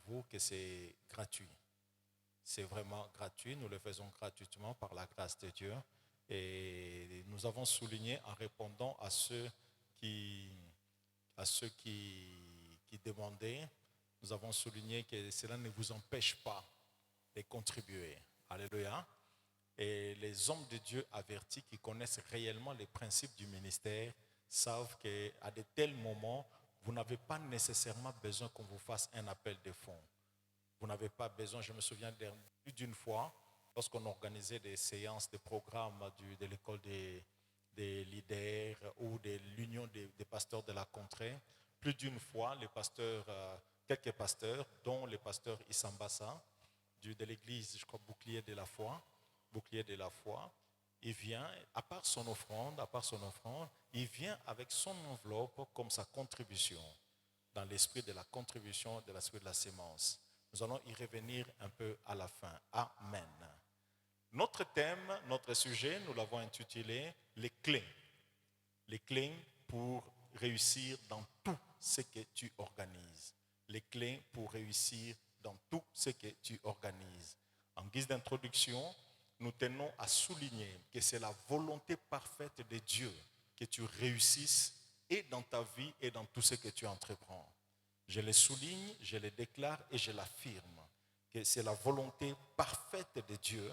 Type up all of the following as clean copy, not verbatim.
vous que c'est gratuit. C'est vraiment gratuit. Nous le faisons gratuitement par la grâce de Dieu. Et nous avons souligné en répondant à ceux qui demandaient, nous avons souligné que cela ne vous empêche pas de contribuer. Alléluia. Et les hommes de Dieu avertis qui connaissent réellement les principes du ministère savent qu'à de tels moments, vous n'avez pas nécessairement besoin qu'on vous fasse un appel de fonds. Vous n'avez pas besoin, je me souviens plus d'une fois, lorsqu'on organisait des séances de programmes de l'école des leaders ou de l'union des pasteurs de la contrée, plus d'une fois, les pasteurs, quelques pasteurs, dont le pasteur Issambassa, de l'église, je crois, Bouclier de la foi, il vient, à part son offrande, il vient avec son enveloppe comme sa contribution, dans l'esprit de la contribution, de l'esprit de la sémence. Nous allons y revenir un peu à la fin. Amen. Notre thème, notre sujet, nous l'avons intitulé « Les clés ». Les clés pour réussir dans tout ce que tu organises. Les clés pour réussir dans tout ce que tu organises. En guise d'introduction, nous tenons à souligner que c'est la volonté parfaite de Dieu que tu réussisses et dans ta vie et dans tout ce que tu entreprends. Je le souligne, je le déclare et je l'affirme que c'est la volonté parfaite de Dieu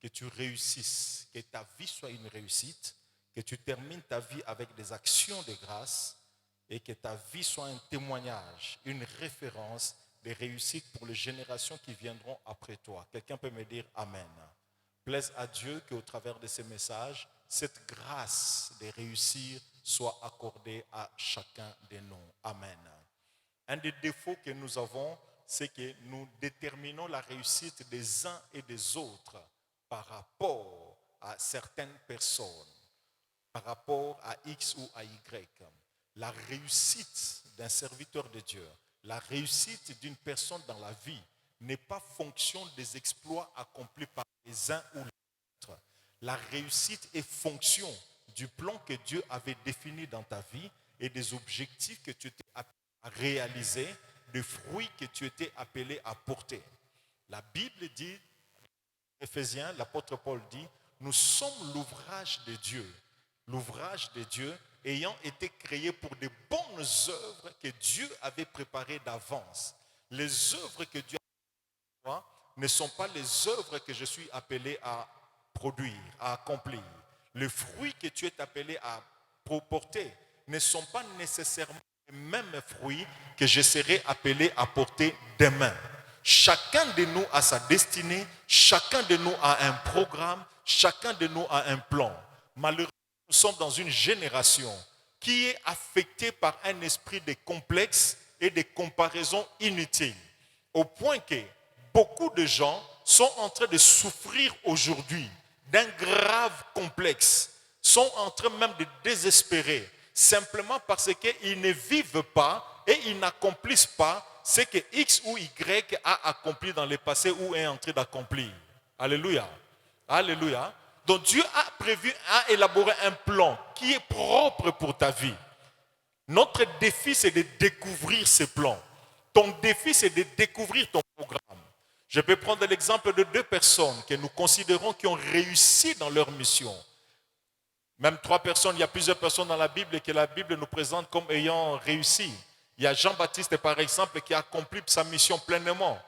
que tu réussisses, que ta vie soit une réussite, que tu termines ta vie avec des actions de grâce et que ta vie soit un témoignage, une référence de réussite pour les générations qui viendront après toi. Quelqu'un peut me dire Amen. Plaise à Dieu qu'au travers de ces messages, cette grâce de réussir soit accordée à chacun de nous. Amen. Un des défauts que nous avons, c'est que nous déterminons la réussite des uns et des autres par rapport à certaines personnes, par rapport à X ou à Y. La réussite d'un serviteur de Dieu, la réussite d'une personne dans la vie n'est pas fonction des exploits accomplis par les uns ou les autres. La réussite est fonction du plan que Dieu avait défini dans ta vie et des objectifs que tu étais appelé à réaliser, des fruits que tu étais appelé à porter. La Bible dit, Éphésiens, l'apôtre Paul dit, nous sommes l'ouvrage de Dieu ayant été créés pour de bonnes œuvres que Dieu avait préparées d'avance. Les œuvres que Dieu a préparées ne sont pas les œuvres que je suis appelé à produire, à accomplir. Les fruits que tu es appelé à porter ne sont pas nécessairement les mêmes fruits que je serai appelé à porter demain. Chacun de nous a sa destinée, chacun de nous a un programme, chacun de nous a un plan. Malheureusement, nous sommes dans une génération qui est affectée par un esprit de complexe et de comparaisons inutiles, au point que beaucoup de gens sont en train de souffrir aujourd'hui d'un grave complexe, sont en train même de désespérer, simplement parce qu'ils ne vivent pas et ils n'accomplissent pas ce que X ou Y a accompli dans le passé ou est en train d'accomplir. Alléluia. Alléluia. Donc Dieu a prévu, a élaboré un plan qui est propre pour ta vie. Notre défi, c'est de découvrir ce plan. Ton défi, c'est de découvrir ton programme. Je peux prendre l'exemple de 2 personnes que nous considérons qui ont réussi dans leur mission. Même 3 personnes, il y a plusieurs personnes dans la Bible que la Bible nous présente comme ayant réussi. Il y a Jean-Baptiste, par exemple, qui a accompli sa mission pleinement.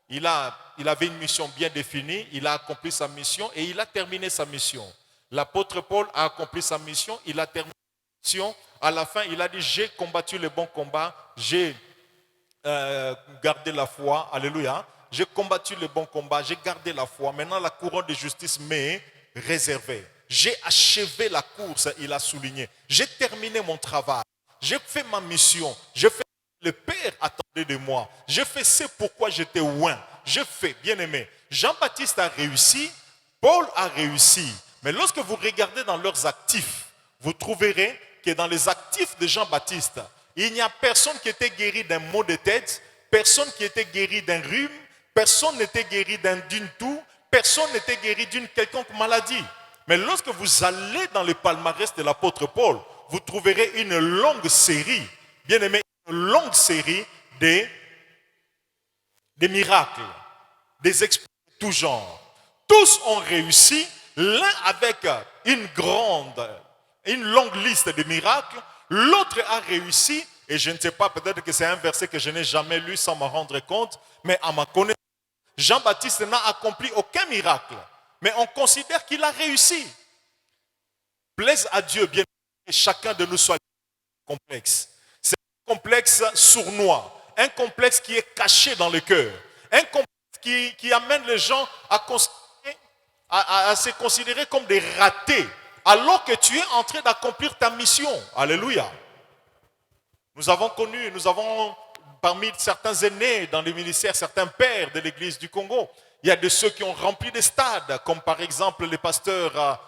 Il avait une mission bien définie, il a accompli sa mission et il a terminé sa mission. L'apôtre Paul a accompli sa mission, il a terminé sa mission. À la fin, il a dit, j'ai combattu le bon combat, j'ai gardé la foi, alléluia. J'ai combattu le bon combat, j'ai gardé la foi. Maintenant, la couronne de justice m'est réservée. J'ai achevé la course, il a souligné. J'ai terminé mon travail. J'ai fait ma mission. J'ai fait ce que le Père attendait de moi. J'ai fait ce pourquoi j'étais oint. J'ai fait, bien aimé. Jean-Baptiste a réussi. Paul a réussi. Mais lorsque vous regardez dans leurs actifs, vous trouverez que dans les actifs de Jean-Baptiste, il n'y a personne qui était guéri d'un maux de tête, personne qui était guéri d'un rhume, personne n'était guéri d'une toux, personne n'était guéri d'une quelconque maladie. Mais lorsque vous allez dans le palmarès de l'apôtre Paul, vous trouverez une longue série, bien aimé, une longue série des miracles, des exploits de tout genre. Tous ont réussi, l'un avec une longue liste de miracles, l'autre a réussi, et je ne sais pas, peut-être que c'est un verset que je n'ai jamais lu sans m'en rendre compte, mais à ma connaissance, Jean-Baptiste n'a accompli aucun miracle, mais on considère qu'il a réussi. Plaise à Dieu, bien que chacun de nous soit complexe. C'est un complexe sournois, un complexe qui est caché dans le cœur, un complexe qui amène les gens à se considérer comme des ratés, alors que tu es en train d'accomplir ta mission. Alléluia. Nous avons parmi certains aînés dans le ministère, certains pères de l'église du Congo, il y a de ceux qui ont rempli des stades, comme par exemple le pasteur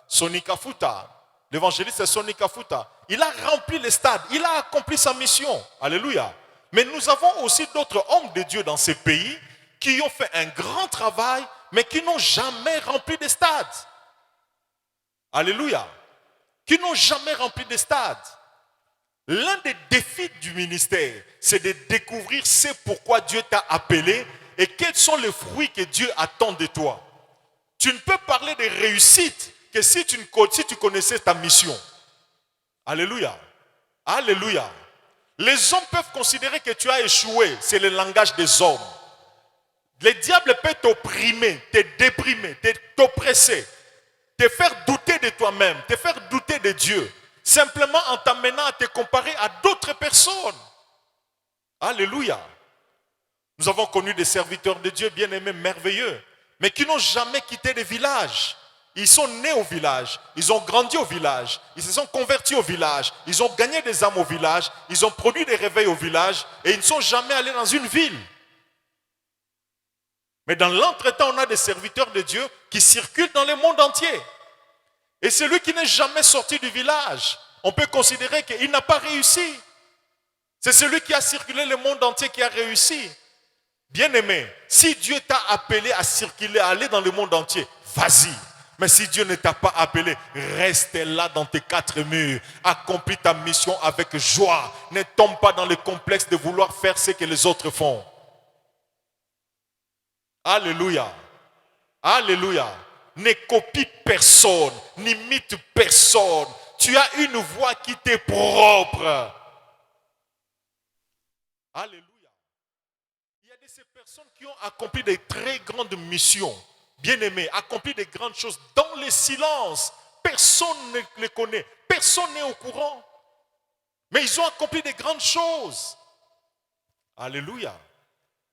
Sonny Kafuta, l'évangéliste Sonny Kafuta. Il a rempli les stades, il a accompli sa mission. Alléluia. Mais nous avons aussi d'autres hommes de Dieu dans ces pays qui ont fait un grand travail, mais qui n'ont jamais rempli des stades. Alléluia. Qui n'ont jamais rempli des stades. L'un des défis du ministère, c'est de découvrir c'est pourquoi Dieu t'a appelé et quels sont les fruits que Dieu attend de toi. Tu ne peux parler de réussite que si tu connaissais ta mission. Alléluia. Alléluia. Les hommes peuvent considérer que tu as échoué. C'est le langage des hommes. Le diable peut t'opprimer, te déprimer, t'oppresser, te faire douter de toi-même, te faire douter de Dieu. Simplement en t'amenant à te comparer à d'autres personnes. Alléluia. Nous avons connu des serviteurs de Dieu bien-aimés, merveilleux, mais qui n'ont jamais quitté le village. Ils sont nés au village, ils ont grandi au village, ils se sont convertis au village, ils ont gagné des âmes au village, ils ont produit des réveils au village et ils ne sont jamais allés dans une ville. Mais dans l'entretemps, on a des serviteurs de Dieu qui circulent dans le monde entier. Et celui qui n'est jamais sorti du village, on peut considérer qu'il n'a pas réussi. C'est celui qui a circulé le monde entier qui a réussi. Bien-aimé, si Dieu t'a appelé à circuler, à aller dans le monde entier, vas-y. Mais si Dieu ne t'a pas appelé, reste là dans tes quatre murs. Accomplis ta mission avec joie. Ne tombe pas dans le complexe de vouloir faire ce que les autres font. Alléluia. Alléluia. Ne copie personne, n'imite personne. Tu as une voix qui t'est propre. Alléluia. Il y a de ces personnes qui ont accompli des très grandes missions. Bien-aimés, accompli des grandes choses dans le silence. Personne ne les connaît, personne n'est au courant. Mais ils ont accompli des grandes choses. Alléluia.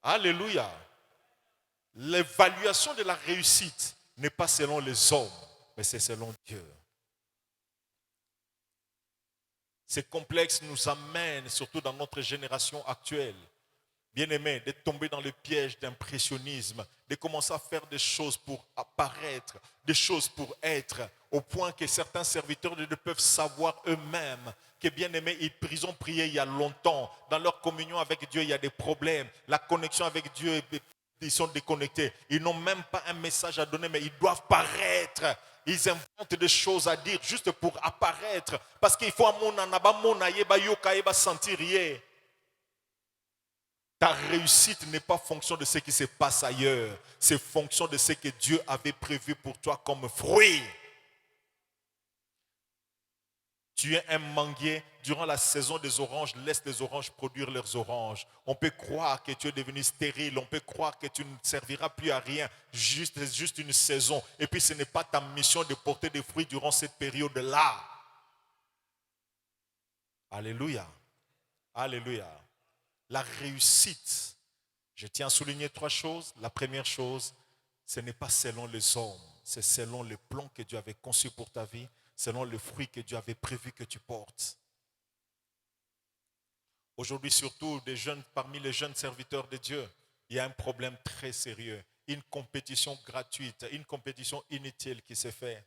Alléluia. L'évaluation de la réussite n'est pas selon les hommes, mais c'est selon Dieu. Ces complexes nous amènent, surtout dans notre génération actuelle, bien-aimés, de tomber dans le piège d'impressionnisme, de commencer à faire des choses pour apparaître, des choses pour être, au point que certains serviteurs de Dieu peuvent savoir eux-mêmes que, bien-aimés, ils ont prié il y a longtemps. Dans leur communion avec Dieu, il y a des problèmes. La connexion avec Dieu, ils sont déconnectés. Ils n'ont même pas un message à donner, mais ils doivent paraître. Ils inventent des choses à dire juste pour apparaître. Parce qu'il faut sentir. Ta réussite n'est pas fonction de ce qui se passe ailleurs. C'est fonction de ce que Dieu avait prévu pour toi comme fruit. Tu es un manguier, durant la saison des oranges, laisse les oranges produire leurs oranges. On peut croire que tu es devenu stérile, on peut croire que tu ne serviras plus à rien, juste une saison. Et puis ce n'est pas ta mission de porter des fruits durant cette période-là. Alléluia. Alléluia. La réussite, je tiens à souligner trois choses. La première chose, ce n'est pas selon les hommes, c'est selon le plan que Dieu avait conçu pour ta vie, selon le fruit que Dieu avait prévu que tu portes. Aujourd'hui, surtout parmi les jeunes serviteurs de Dieu, il y a un problème très sérieux. Une compétition gratuite, une compétition inutile qui s'est faite.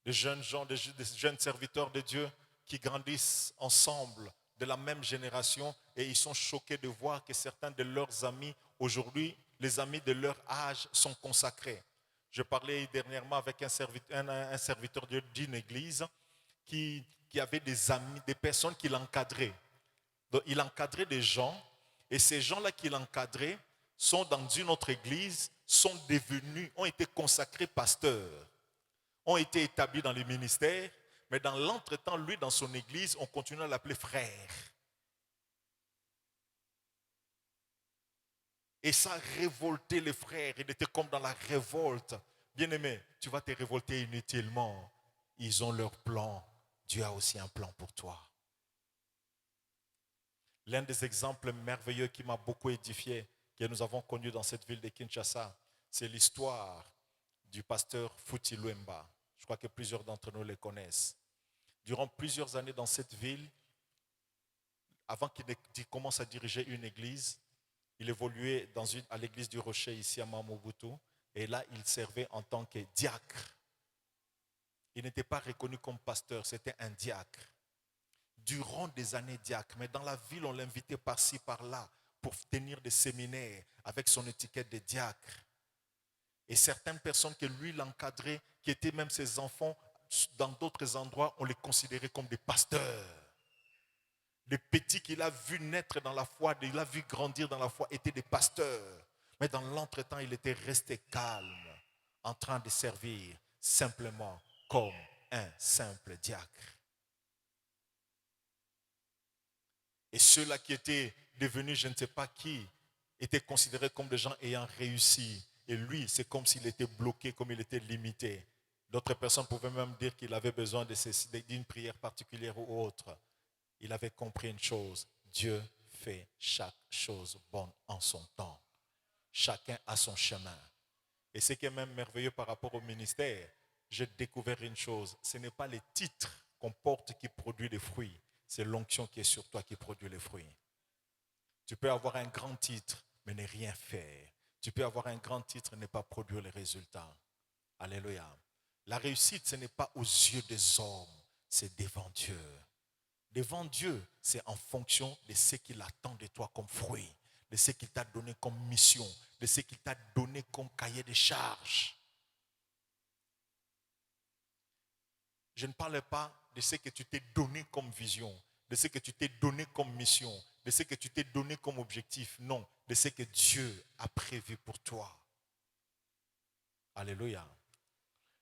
Des jeunes gens, des jeunes serviteurs de Dieu qui grandissent ensemble de la même génération et ils sont choqués de voir que certains de leurs amis, aujourd'hui, les amis de leur âge sont consacrés. Je parlais dernièrement avec un serviteur d'une église qui avait des amis, des personnes qui l'encadraient. Donc, il encadrait des gens, et ces gens-là qu'il encadrait sont dans une autre église, sont devenus, ont été consacrés pasteurs, ont été établis dans le ministère, mais dans l'entretemps, lui, dans son église, on continue à l'appeler frère. Et ça a révolté les frères. Il était comme dans la révolte. Bien-aimé, tu vas te révolter inutilement. Ils ont leur plan. Dieu a aussi un plan pour toi. L'un des exemples merveilleux qui m'a beaucoup édifié, que nous avons connu dans cette ville de Kinshasa, c'est l'histoire du pasteur Futi Luemba. Je crois que plusieurs d'entre nous le connaissent. Durant plusieurs années dans cette ville, avant qu'il commence à diriger une église, il évoluait à l'église du Rocher ici à Mamobutu, et là il servait en tant que diacre. Il n'était pas reconnu comme pasteur, c'était un diacre. Durant des années diacre, mais dans la ville on l'invitait par-ci par-là pour tenir des séminaires avec son étiquette de diacre. Et certaines personnes que lui l'encadraient, qui étaient même ses enfants, dans d'autres endroits, on les considérait comme des pasteurs. Les petits qu'il a vus naître dans la foi, il a vu grandir dans la foi, étaient des pasteurs. Mais dans l'entretemps, il était resté calme, en train de servir simplement comme un simple diacre. Et ceux-là qui étaient devenus, je ne sais pas qui, étaient considérés comme des gens ayant réussi. Et lui, c'est comme s'il était bloqué, comme il était limité. D'autres personnes pouvaient même dire qu'il avait besoin d'une prière particulière ou autre. Il avait compris une chose, Dieu fait chaque chose bonne en son temps. Chacun a son chemin. Et ce qui est même merveilleux par rapport au ministère, j'ai découvert une chose, ce n'est pas les titres qu'on porte qui produisent des fruits, c'est l'onction qui est sur toi qui produit les fruits. Tu peux avoir un grand titre, mais ne rien faire. Tu peux avoir un grand titre et ne pas produire les résultats. Alléluia. La réussite, ce n'est pas aux yeux des hommes, c'est devant Dieu. Devant Dieu, c'est en fonction de ce qu'il attend de toi comme fruit, de ce qu'il t'a donné comme mission, de ce qu'il t'a donné comme cahier de charges. Je ne parle pas de ce que tu t'es donné comme vision, de ce que tu t'es donné comme mission, de ce que tu t'es donné comme objectif. Non, de ce que Dieu a prévu pour toi. Alléluia.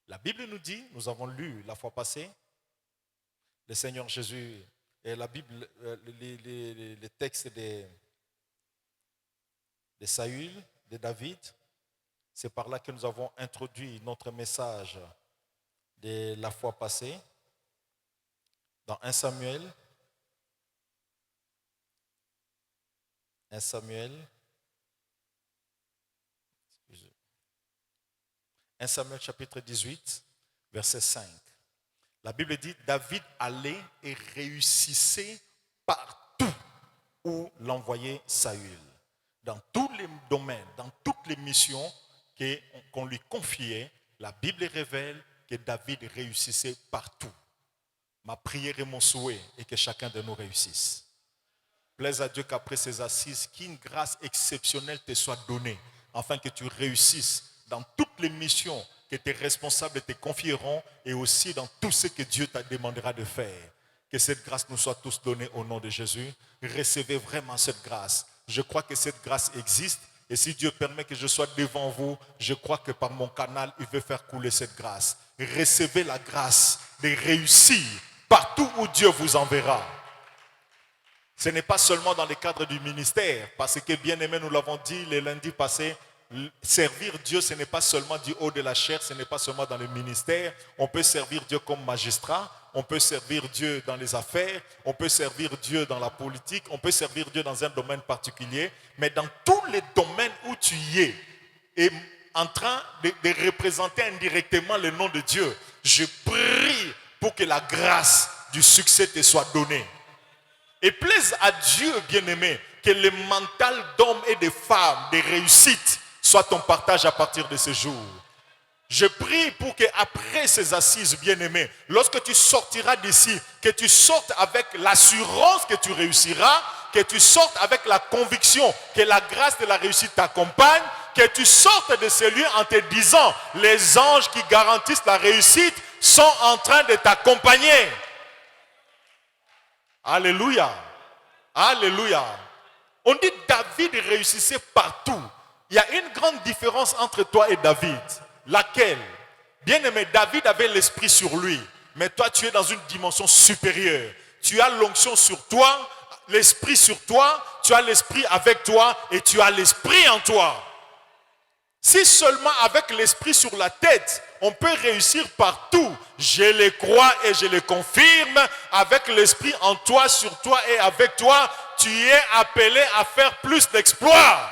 La Bible nous dit, nous avons lu la fois passée, le Seigneur Jésus, et la Bible, les textes de Saül, de David, c'est par là que nous avons introduit notre message de la fois passée, dans 1 Samuel 1 Samuel chapitre 18, verset 5. La Bible dit, David allait et réussissait partout où l'envoyait Saül. Dans tous les domaines, dans toutes les missions qu'on lui confiait, la Bible révèle que David réussissait partout. Ma prière et mon souhait est que chacun de nous réussisse. Plaise à Dieu qu'après ces assises, qu'une grâce exceptionnelle te soit donnée, afin que tu réussisses dans toutes les missions que tes responsables te confieront et aussi dans tout ce que Dieu te demandera de faire. Que cette grâce nous soit tous donnée au nom de Jésus. Recevez vraiment cette grâce. Je crois que cette grâce existe et si Dieu permet que je sois devant vous, je crois que par mon canal, il veut faire couler cette grâce. Recevez la grâce de réussir partout où Dieu vous enverra. Ce n'est pas seulement dans le cadre du ministère, parce que bien aimé, nous l'avons dit le lundi passé, servir Dieu, ce n'est pas seulement du haut de la chair, ce n'est pas seulement dans le ministère. On peut servir Dieu comme magistrat, on peut servir Dieu dans les affaires, on peut servir Dieu dans la politique, on peut servir Dieu dans un domaine particulier, mais dans tous les domaines où tu y es, et en train de représenter indirectement le nom de Dieu, je prie pour que la grâce du succès te soit donnée. Et plaise à Dieu, bien-aimé, que le mental d'hommes et de femmes, de réussite, soit ton partage à partir de ce jour. Je prie pour qu'après ces assises, bien-aimé, lorsque tu sortiras d'ici, que tu sortes avec l'assurance que tu réussiras, que tu sortes avec la conviction que la grâce de la réussite t'accompagne, que tu sortes de ce lieu en te disant, les anges qui garantissent la réussite sont en train de t'accompagner. Alléluia. Alléluia. On dit David réussissait partout. Il y a une grande différence entre toi et David. Laquelle? Bien-aimé, David avait l'esprit sur lui. Mais toi, tu es dans une dimension supérieure. Tu as l'onction sur toi, l'esprit sur toi, tu as l'esprit avec toi et tu as l'esprit en toi. Si seulement avec l'esprit sur la tête, on peut réussir partout, je le crois et je le confirme, avec l'esprit en toi, sur toi et avec toi, tu es appelé à faire plus d'exploits.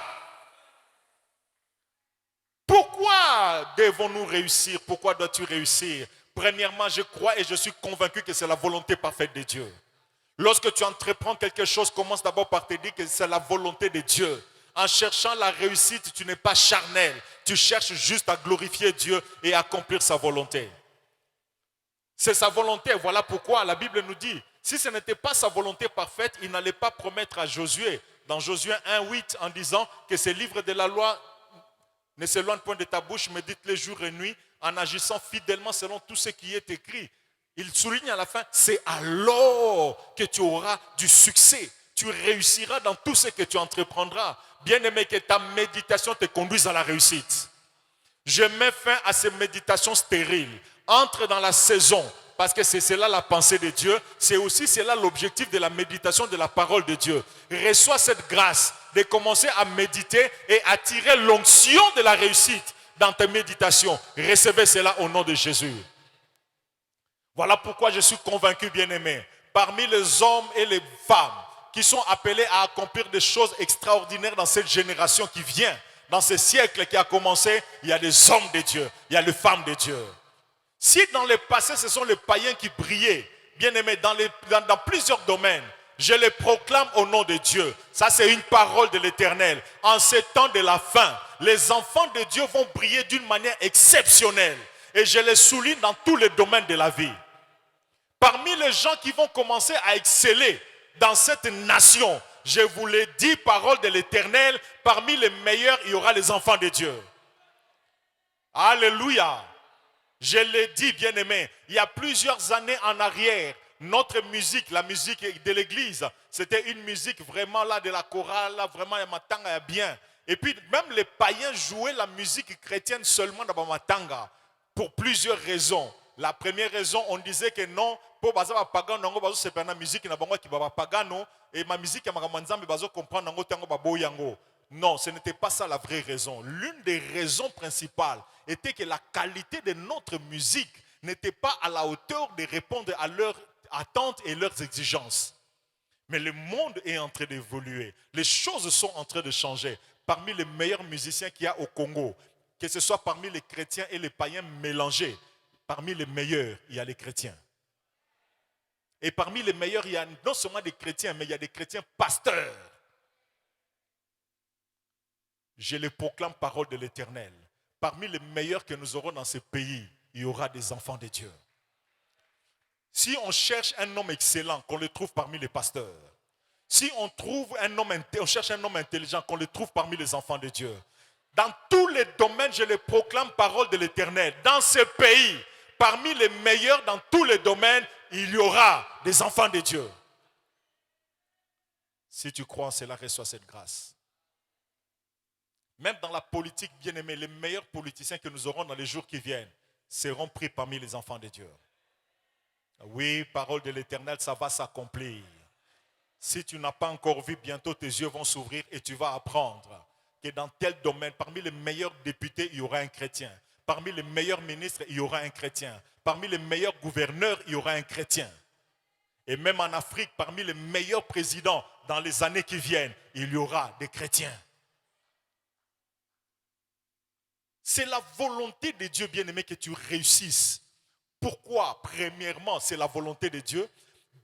Pourquoi devons-nous réussir? Pourquoi dois-tu réussir? Premièrement, je crois et je suis convaincu que c'est la volonté parfaite de Dieu. Lorsque tu entreprends quelque chose, commence d'abord par te dire que c'est la volonté de Dieu. En cherchant la réussite, tu n'es pas charnel. Tu cherches juste à glorifier Dieu et à accomplir sa volonté. C'est sa volonté. Voilà pourquoi la Bible nous dit, si ce n'était pas sa volonté parfaite, il n'allait pas promettre à Josué, dans Josué 1:8, en disant que ces livres de la loi ne s'éloignent point de ta bouche, médite-les jour et nuit, en agissant fidèlement selon tout ce qui est écrit. Il souligne à la fin, c'est alors que tu auras du succès. Tu réussiras dans tout ce que tu entreprendras. Bien-aimé, que ta méditation te conduise à la réussite. Je mets fin à ces méditations stériles. Entre dans la saison, parce que c'est cela la pensée de Dieu. C'est aussi cela l'objectif de la méditation de la parole de Dieu. Reçois cette grâce de commencer à méditer et attirer l'onction de la réussite dans tes méditations. Recevez cela au nom de Jésus. Voilà pourquoi je suis convaincu, bien-aimé, parmi les hommes et les femmes qui sont appelés à accomplir des choses extraordinaires dans cette génération qui vient, dans ce siècle qui a commencé, il y a des hommes de Dieu, il y a des femmes de Dieu. Si dans le passé, ce sont les païens qui brillaient, bien-aimé, dans plusieurs domaines, je les proclame au nom de Dieu. Ça, c'est une parole de l'Éternel. En ces temps de la fin, les enfants de Dieu vont briller d'une manière exceptionnelle. Et je les souligne dans tous les domaines de la vie. Parmi les gens qui vont commencer à exceller dans cette nation, je vous l'ai dit, parole de l'Éternel, parmi les meilleurs, il y aura les enfants de Dieu. Alléluia. Je l'ai dit, bien-aimé, il y a plusieurs années en arrière, notre musique, la musique de l'église, c'était une musique vraiment là de la chorale, là, vraiment matanga bien. Et puis même les païens jouaient la musique chrétienne seulement dans matanga pour plusieurs raisons. La première raison, on disait que non, pour baza pagan nango bazo sepana musique na bango ki baba pagano et ma musique ya makamwanzambe bazo comprendre nango tango babo yango. Non, ce n'était pas ça la vraie raison. L'une des raisons principales était que la qualité de notre musique n'était pas à la hauteur de répondre à leurs attentes et leurs exigences. Mais le monde est en train d'évoluer. Les choses sont en train de changer. Parmi les meilleurs musiciens qu'il y a au Congo, que ce soit parmi les chrétiens et les païens mélangés, parmi les meilleurs, il y a les chrétiens. Et parmi les meilleurs, il y a non seulement des chrétiens, mais il y a des chrétiens pasteurs. Je les proclame parole de l'Éternel. Parmi les meilleurs que nous aurons dans ce pays, il y aura des enfants de Dieu. Si on cherche un homme excellent, qu'on le trouve parmi les pasteurs. Si on cherche un homme intelligent, qu'on le trouve parmi les enfants de Dieu. Dans tous les domaines, je les proclame parole de l'Éternel. Dans ce pays, parmi les meilleurs dans tous les domaines, il y aura des enfants de Dieu. Si tu crois en cela, reçois cette grâce. Même dans la politique, bien aimée, les meilleurs politiciens que nous aurons dans les jours qui viennent seront pris parmi les enfants de Dieu. Oui, parole de l'Éternel, ça va s'accomplir. Si tu n'as pas encore vu, bientôt tes yeux vont s'ouvrir et tu vas apprendre que dans tel domaine, parmi les meilleurs députés, il y aura un chrétien. Parmi les meilleurs ministres, il y aura un chrétien. Parmi les meilleurs gouverneurs, il y aura un chrétien. Et même en Afrique, parmi les meilleurs présidents, dans les années qui viennent, il y aura des chrétiens. C'est la volonté de Dieu, bien-aimé, que tu réussisses. Pourquoi? Premièrement, c'est la volonté de Dieu.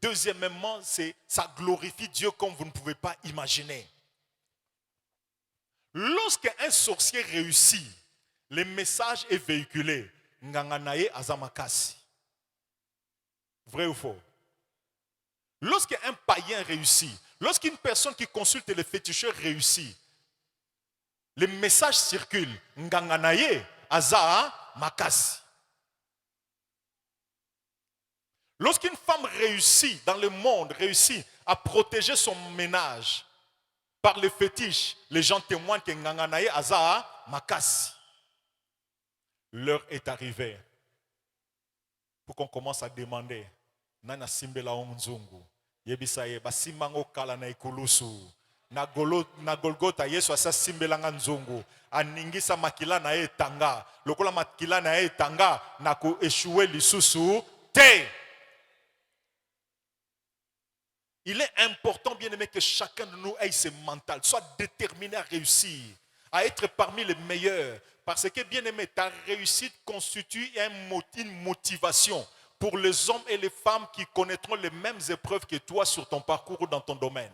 Deuxièmement, ça glorifie Dieu comme vous ne pouvez pas imaginer. Lorsqu'un sorcier réussit, le message est véhiculé. Nganganaye azamakasi. Vrai ou faux? Lorsqu'un païen réussit, lorsqu'une personne qui consulte les féticheurs réussit, le message circule. Nganganaye azamakasi. Lorsqu'une femme réussit dans le monde, réussit à protéger son ménage par les fétiches. Les gens témoignent que Nganganaye Aza Makasi. L'heure est arrivée pour qu'on commence à demander Nana Simbela Onzungu. Yebisaye, Basimango Kala na Ikulusu. Na Golgotha Yesu asa Simbela Nzungu. Aningisa makila na e tanga. Lokola makila na e tanga. Na ku échouer lisusu. Te! Il est important, bien aimé, que chacun de nous ait ce mental, soit déterminé à réussir, à être parmi les meilleurs. Parce que, bien aimé, ta réussite constitue une motivation pour les hommes et les femmes qui connaîtront les mêmes épreuves que toi sur ton parcours ou dans ton domaine.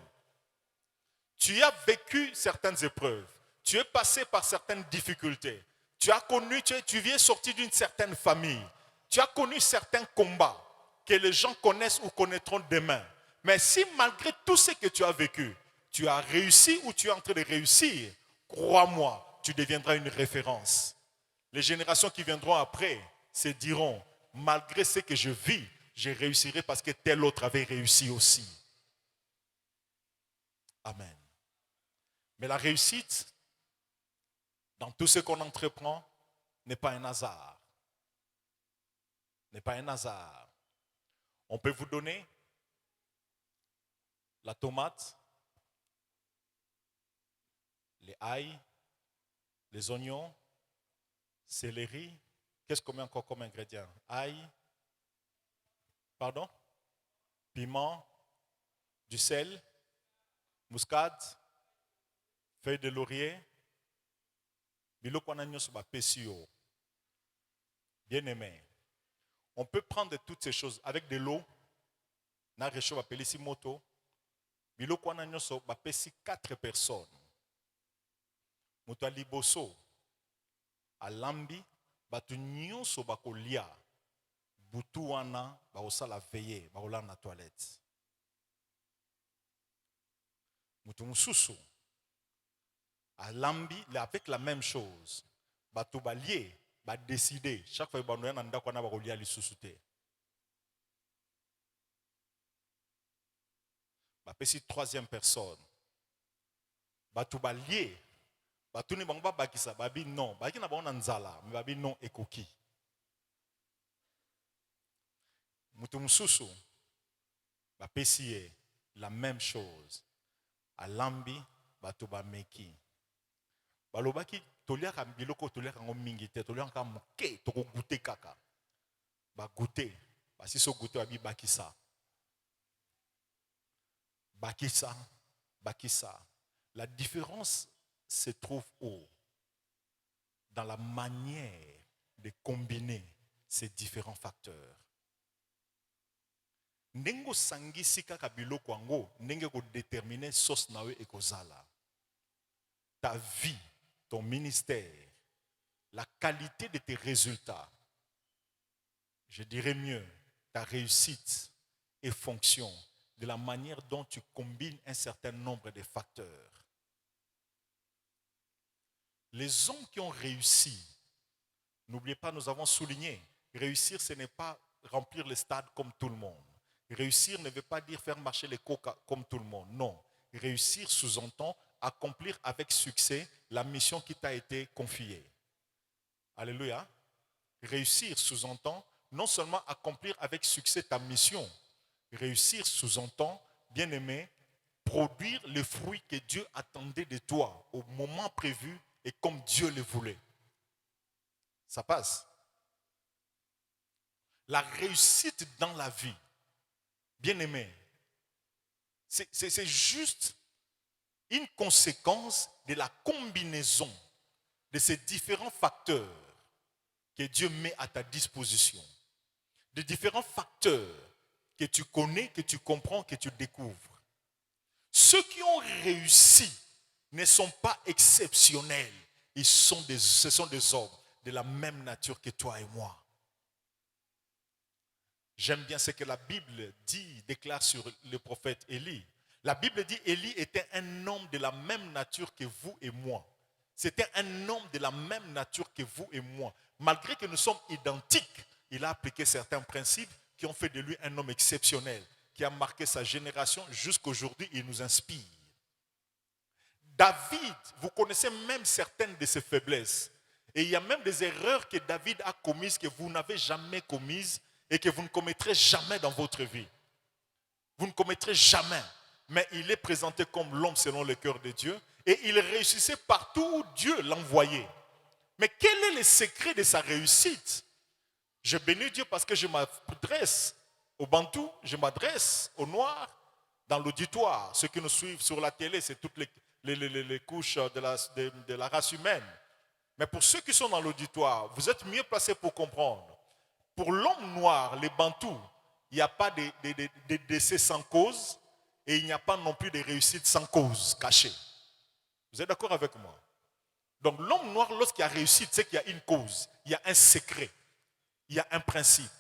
Tu as vécu certaines épreuves, tu es passé par certaines difficultés, tu as connu, tu viens sortir d'une certaine famille, tu as connu certains combats que les gens connaissent ou connaîtront demain. Mais si malgré tout ce que tu as vécu, tu as réussi ou tu es en train de réussir, crois-moi, tu deviendras une référence. Les générations qui viendront après se diront, malgré ce que je vis, je réussirai parce que tel autre avait réussi aussi. Amen. Mais la réussite, dans tout ce qu'on entreprend, n'est pas un hasard. N'est pas un hasard. On peut vous donner la tomate, les ail, les oignons, céleri. Qu'est-ce qu'on met encore comme ingrédient? Ail, pardon, piment, du sel, muscade, feuilles de laurier. Bien aimé, on peut prendre toutes ces choses avec de l'eau. Na réchauffe appelé si moto. Biloko wana nyoso bapesi 4 personnes. Moto liboso alambi batu nyonso bakolia butu wana bakosala veiller bakola na toilette. Moto mususu alambi avec la même chose. Batu balie ba décider chaque fois banoya na ndako wana bakolia lisusu te. Bapesi 3e personne. Batu balie. Batu ni bango bakisa babi non. Baki na bango na nzala, mais babi non ekoki. Mutu mususu bapesi la même chose. Alambi batu bameki. Balobaki toliaka biloko toliaka ngo mingi te, toliaka moke toko goûter kaka. Ba goûter, basi so goûter babi bakisa. Bakissa, Bakissa. La différence se trouve où? Dans la manière de combiner ces différents facteurs. Nengo sangisi kaka biloko ango, nenge ko déterminer sos nawe ekozala. Ta vie, ton ministère, la qualité de tes résultats, je dirais mieux, ta réussite est fonction de la manière dont tu combines un certain nombre de facteurs. Les hommes qui ont réussi, n'oubliez pas, nous avons souligné, réussir, ce n'est pas remplir les stades comme tout le monde. Réussir ne veut pas dire faire marcher les coca comme tout le monde. Non. Réussir sous-entend accomplir avec succès la mission qui t'a été confiée. Alléluia. Réussir sous-entend non seulement accomplir avec succès ta mission. Réussir sous-entend, bien-aimé, produire les fruits que Dieu attendait de toi au moment prévu et comme Dieu le voulait. Ça passe. La réussite dans la vie, bien-aimé, c'est juste une conséquence de la combinaison de ces différents facteurs que Dieu met à ta disposition. De différents facteurs que tu connais, que tu comprends, que tu découvres. Ceux qui ont réussi ne sont pas exceptionnels. Ce sont des hommes de la même nature que toi et moi. J'aime bien ce que la Bible déclare sur le prophète Élie. La Bible dit Élie était un homme de la même nature que vous et moi. C'était un homme de la même nature que vous et moi. Malgré que nous sommes identiques, il a appliqué certains principes qui ont fait de lui un homme exceptionnel, qui a marqué sa génération, jusqu'aujourd'hui, il nous inspire. David, vous connaissez même certaines de ses faiblesses. Et il y a même des erreurs que David a commises que vous n'avez jamais commises et que vous ne commettrez jamais dans votre vie. Vous ne commettrez jamais. Mais il est présenté comme l'homme selon le cœur de Dieu et il réussissait partout où Dieu l'envoyait. Mais quel est le secret de sa réussite? Je bénis Dieu parce que je m'adresse aux Bantous, je m'adresse aux Noirs dans l'auditoire. Ceux qui nous suivent sur la télé, c'est toutes les couches de la race humaine. Mais pour ceux qui sont dans l'auditoire, vous êtes mieux placés pour comprendre. Pour l'homme noir, les Bantous, il n'y a pas de décès sans cause et il n'y a pas non plus de réussite sans cause cachée. Vous êtes d'accord avec moi? Donc l'homme noir, lorsqu'il y a réussite, c'est qu'il y a une cause, il y a un secret, il y a un principe.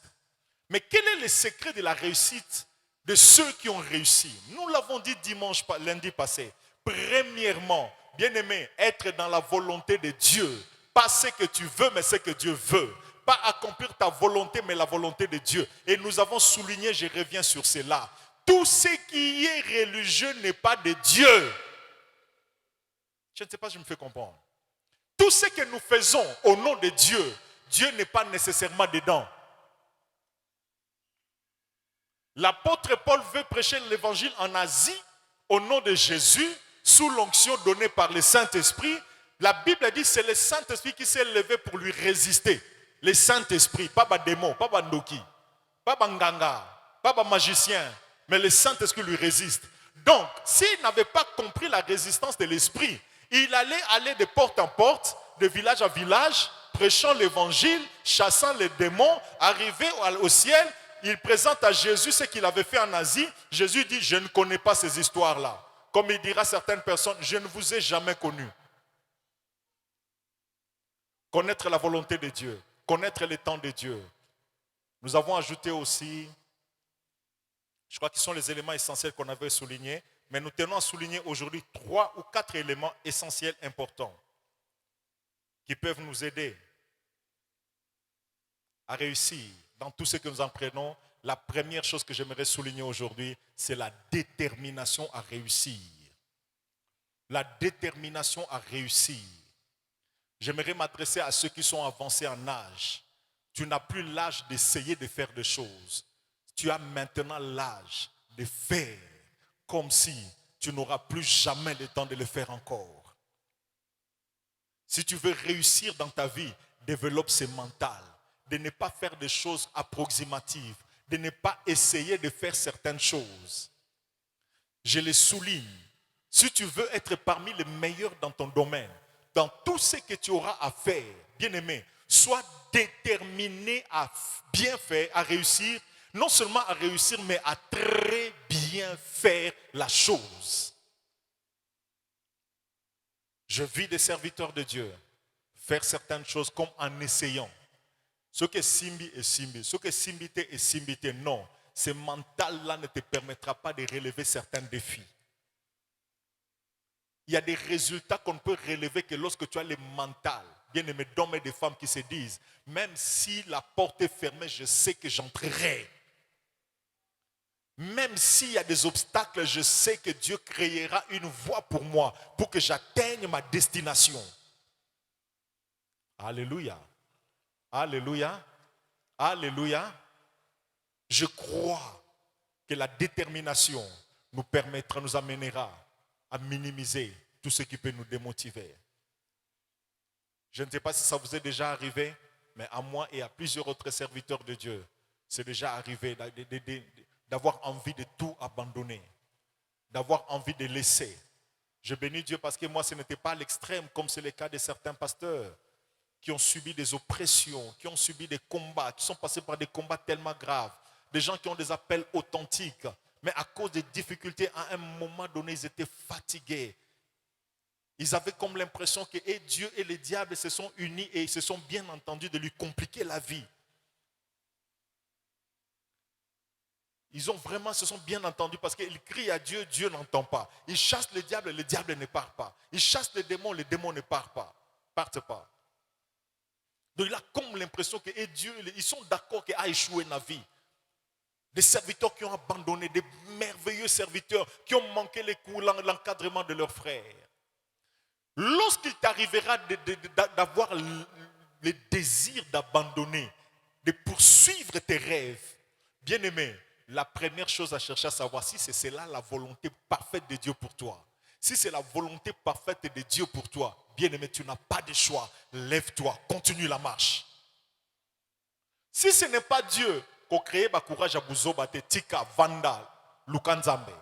Mais quel est le secret de la réussite de ceux qui ont réussi? Nous l'avons dit lundi passé. Premièrement, bien-aimé, être dans la volonté de Dieu. Pas ce que tu veux, mais ce que Dieu veut. Pas accomplir ta volonté, mais la volonté de Dieu. Et nous avons souligné, je reviens sur cela, tout ce qui est religieux n'est pas de Dieu. Je ne sais pas si je me fais comprendre. Tout ce que nous faisons au nom de Dieu, Dieu n'est pas nécessairement dedans. L'apôtre Paul veut prêcher l'évangile en Asie au nom de Jésus, sous l'onction donnée par le Saint-Esprit. La Bible dit que c'est le Saint-Esprit qui s'est levé pour lui résister. Le Saint-Esprit, pas un démon, pas un Ndoki, pas un Nganga, pas un magicien, mais le Saint-Esprit lui résiste. Donc, s'il n'avait pas compris la résistance de l'Esprit, il allait aller de porte en porte, de village à village, prêchant l'évangile, chassant les démons, arrivé au ciel. Il présente à Jésus ce qu'il avait fait en Asie. Jésus dit, je ne connais pas ces histoires-là. Comme il dira à certaines personnes, je ne vous ai jamais connu. Connaître la volonté de Dieu, connaître les temps de Dieu. Nous avons ajouté aussi, je crois qu'ils sont les éléments essentiels qu'on avait soulignés, mais nous tenons à souligner aujourd'hui 3 ou 4 éléments essentiels importants qui peuvent nous aider à réussir dans tout ce que nous en prenons. La première chose que j'aimerais souligner aujourd'hui, c'est la détermination à réussir. La détermination à réussir. J'aimerais m'adresser à ceux qui sont avancés en âge. Tu n'as plus l'âge d'essayer de faire des choses. Tu as maintenant l'âge de faire comme si tu n'auras plus jamais le temps de le faire encore. Si tu veux réussir dans ta vie, développe ce mental de ne pas faire des choses approximatives, de ne pas essayer de faire certaines choses. Je le souligne. Si tu veux être parmi les meilleurs dans ton domaine, dans tout ce que tu auras à faire, bien-aimé, sois déterminé à bien faire, à réussir, non seulement à réussir, mais à très bien faire la chose. Je vis des serviteurs de Dieu faire certaines choses comme en essayant. Ce que Simbi est Simbi, ce que Simbité est Simbité, non. Ce mental-là ne te permettra pas de relever certains défis. Il y a des résultats qu'on ne peut relever que lorsque tu as le mental. Bien-aimés d'hommes et de femmes qui se disent, même si la porte est fermée, je sais que j'entrerai. Même s'il y a des obstacles, je sais que Dieu créera une voie pour moi, pour que j'atteigne ma destination. Alléluia. Alléluia. Alléluia. Je crois que la détermination nous permettra, nous amènera à minimiser tout ce qui peut nous démotiver. Je ne sais pas si ça vous est déjà arrivé, mais à moi et à plusieurs autres serviteurs de Dieu, c'est déjà arrivé d'avoir envie de tout abandonner, d'avoir envie de laisser. Je bénis Dieu parce que moi, ce n'était pas à l'extrême, comme c'est le cas de certains pasteurs qui ont subi des oppressions, qui ont subi des combats, qui sont passés par des combats tellement graves, des gens qui ont des appels authentiques, mais à cause des difficultés, à un moment donné, ils étaient fatigués. Ils avaient comme l'impression que Dieu et le diable se sont unis et ils se sont bien entendus de lui compliquer la vie. Ils ont vraiment se sont bien entendus parce qu'ils crient à Dieu, Dieu n'entend pas. Ils chassent le diable ne part pas. Ils chassent les démons ne partent pas. Donc il a comme l'impression que Dieu, ils sont d'accord qu'il a échoué dans la vie. Des serviteurs qui ont abandonné, des merveilleux serviteurs qui ont manqué les cours, l'encadrement de leurs frères. Lorsqu'il t'arrivera d'avoir le désir d'abandonner, de poursuivre tes rêves, bien-aimé, la première chose à chercher à savoir si c'est là la volonté parfaite de Dieu pour toi. Si c'est la volonté parfaite de Dieu pour toi, bien-aimé, tu n'as pas de choix. Lève-toi, continue la marche. Si ce n'est pas Dieu, qu'on crée ba courage à Bouzoba, Tika, Vanda, Lukanzambe.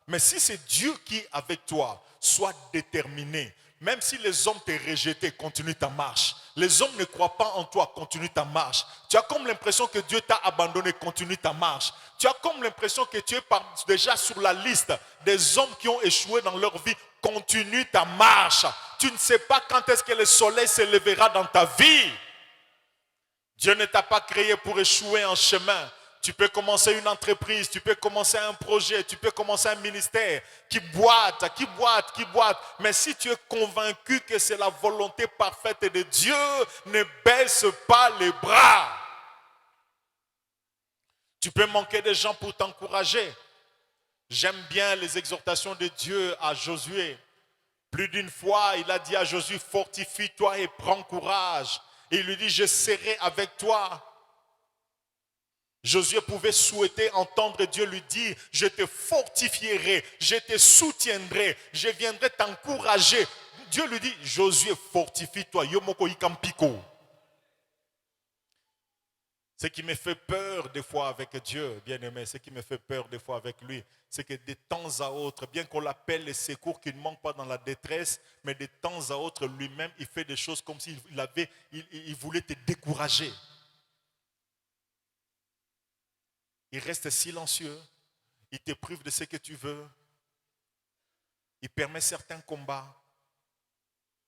Mais si c'est Dieu qui est avec toi, sois déterminé. Même si les hommes t'ont rejeté, continue ta marche. Les hommes ne croient pas en toi, continue ta marche. Tu as comme l'impression que Dieu t'a abandonné, continue ta marche. Tu as comme l'impression que tu es déjà sur la liste des hommes qui ont échoué dans leur vie, continue ta marche. Tu ne sais pas quand est-ce que le soleil se lèvera dans ta vie. Dieu ne t'a pas créé pour échouer en chemin. Tu peux commencer une entreprise, tu peux commencer un projet, tu peux commencer un ministère qui boite. Mais si tu es convaincu que c'est la volonté parfaite de Dieu, ne baisse pas les bras. Tu peux manquer de gens pour t'encourager. J'aime bien les exhortations de Dieu à Josué. Plus d'une fois, il a dit à Josué, fortifie-toi et prends courage. Et il lui dit, je serai avec toi. Josué pouvait souhaiter entendre Dieu lui dire, je te fortifierai, je te soutiendrai, je viendrai t'encourager. Dieu lui dit, Josué, fortifie-toi. Yomoko ikampiko. Ce qui me fait peur des fois avec Dieu, bien-aimé, ce qui me fait peur des fois avec lui, c'est que de temps à autre, bien qu'on l'appelle les secours, qu'il ne manque pas dans la détresse, mais de temps à autre, lui-même, il fait des choses comme s'il il voulait te décourager. Il reste silencieux, il te prive de ce que tu veux, il permet certains combats,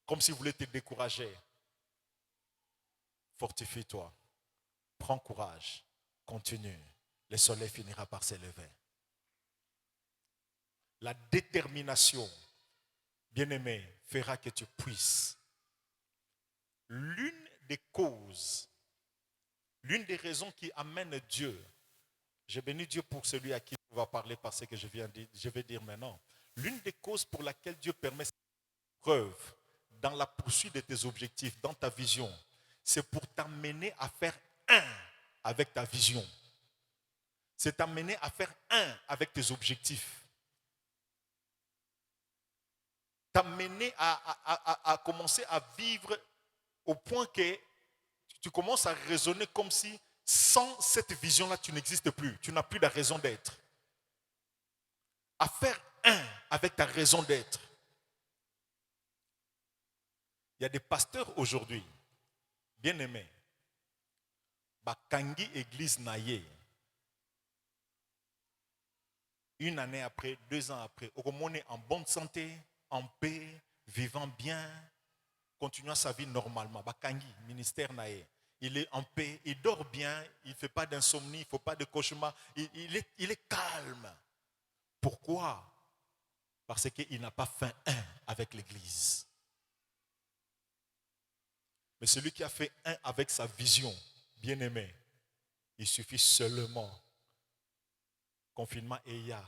comme s'il voulait te décourager. Fortifie-toi, prends courage, continue, le soleil finira par s'élever. La détermination, bien-aimé, fera que tu puisses. L'une des causes, l'une des raisons qui amène Dieu, je bénis Dieu pour celui à qui on va parler par ce que je vais dire maintenant. L'une des causes pour laquelle Dieu permet cette preuve dans la poursuite de tes objectifs, dans ta vision, c'est pour t'amener à faire un avec ta vision. C'est t'amener à faire un avec tes objectifs. T'amener à commencer à vivre au point que tu commences à raisonner comme si sans cette vision-là, tu n'existes plus. Tu n'as plus de raison d'être. À faire un avec ta raison d'être. Il y a des pasteurs aujourd'hui, bien aimés, Bakangi église naïe. Une année après, 2 ans après, on est en bonne santé, en paix, vivant bien, continuant sa vie normalement. Bakangi, ministère naïe. Il est en paix, il dort bien, il ne fait pas d'insomnie, il ne fait pas de cauchemar, il est calme. Pourquoi? Parce qu'il n'a pas fait un avec l'église. Mais celui qui a fait un avec sa vision, bien aimé, il suffit seulement. Confinement et ya,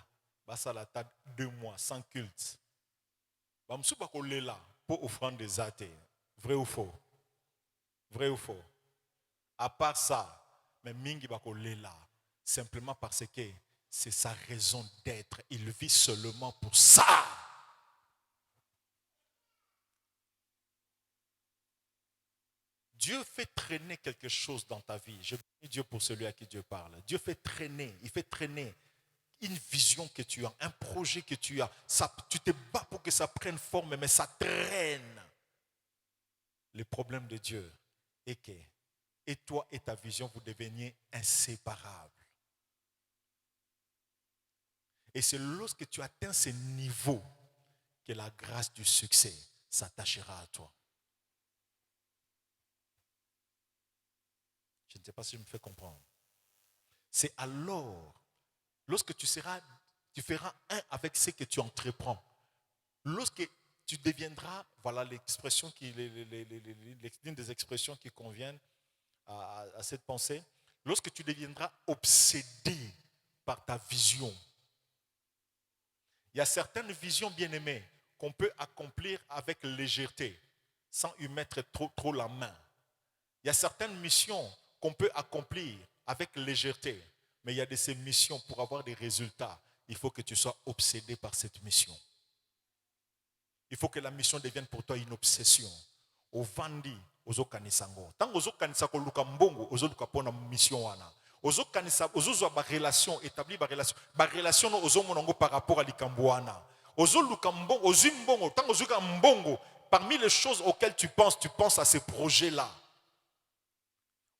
basa la table 2 mois sans culte. Bamsou bako là pour offrande des athées. Vrai ou faux? Vrai ou faux? À part ça, mais mingi bako là simplement parce que c'est sa raison d'être. Il vit seulement pour ça. Dieu fait traîner quelque chose dans ta vie. Je bénis Dieu pour celui à qui Dieu parle. Dieu fait traîner, il fait traîner une vision que tu as, un projet que tu as. Ça, tu te bats pour que ça prenne forme, mais ça traîne. Le problème de Dieu est que, et toi et ta vision, vous deveniez inséparables. Et c'est lorsque tu atteins ce niveau que la grâce du succès s'attachera à toi. Je ne sais pas si je me fais comprendre. C'est alors, lorsque tu feras un avec ce que tu entreprends, lorsque tu deviendras, voilà l'expression l'une des expressions qui conviennent à cette pensée, lorsque tu deviendras obsédé par ta vision. Il y a certaines visions, bien-aimées, qu'on peut accomplir avec légèreté, sans y mettre trop la main. Il y a certaines missions qu'on peut accomplir avec légèreté, mais il y a de ces missions, pour avoir des résultats, il faut que tu sois obsédé par cette mission. Il faut que la mission devienne pour toi une obsession. Au vandi, ozo kanisango. Tant ozo kanisako luka mbongo, ozo luka pona mission wana. Ozo kanisa, ozo zo ba relation établi ba relation no ozo monongo par rapport à likambo wana. Ozo luka mbongo, ozo mbongo, tant ozo ka mbongo, parmi les choses auxquelles tu penses à ces projets-là.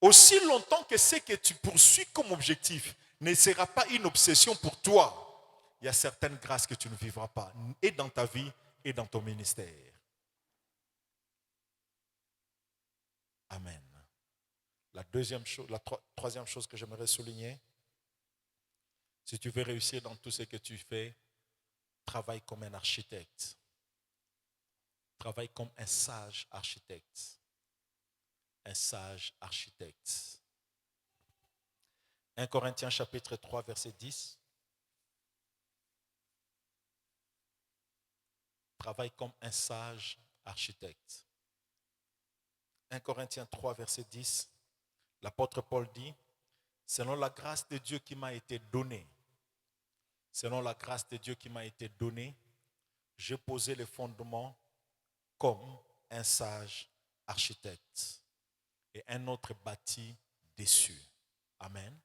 Aussi longtemps que ce que tu poursuis comme objectif ne sera pas une obsession pour toi, il y a certaines grâces que tu ne vivras pas, et dans ta vie, et dans ton ministère. Amen. La troisième chose que j'aimerais souligner, si tu veux réussir dans tout ce que tu fais, travaille comme un architecte. Travaille comme un sage architecte. Un sage architecte. 1 Corinthiens chapitre 3, verset 10. Travaille comme un sage architecte. 1 Corinthiens 3, verset 10. L'apôtre Paul dit, selon la grâce de Dieu qui m'a été donnée, selon la grâce de Dieu qui m'a été donnée, j'ai posé les fondements comme un sage architecte. Et un autre bâti dessus. Amen.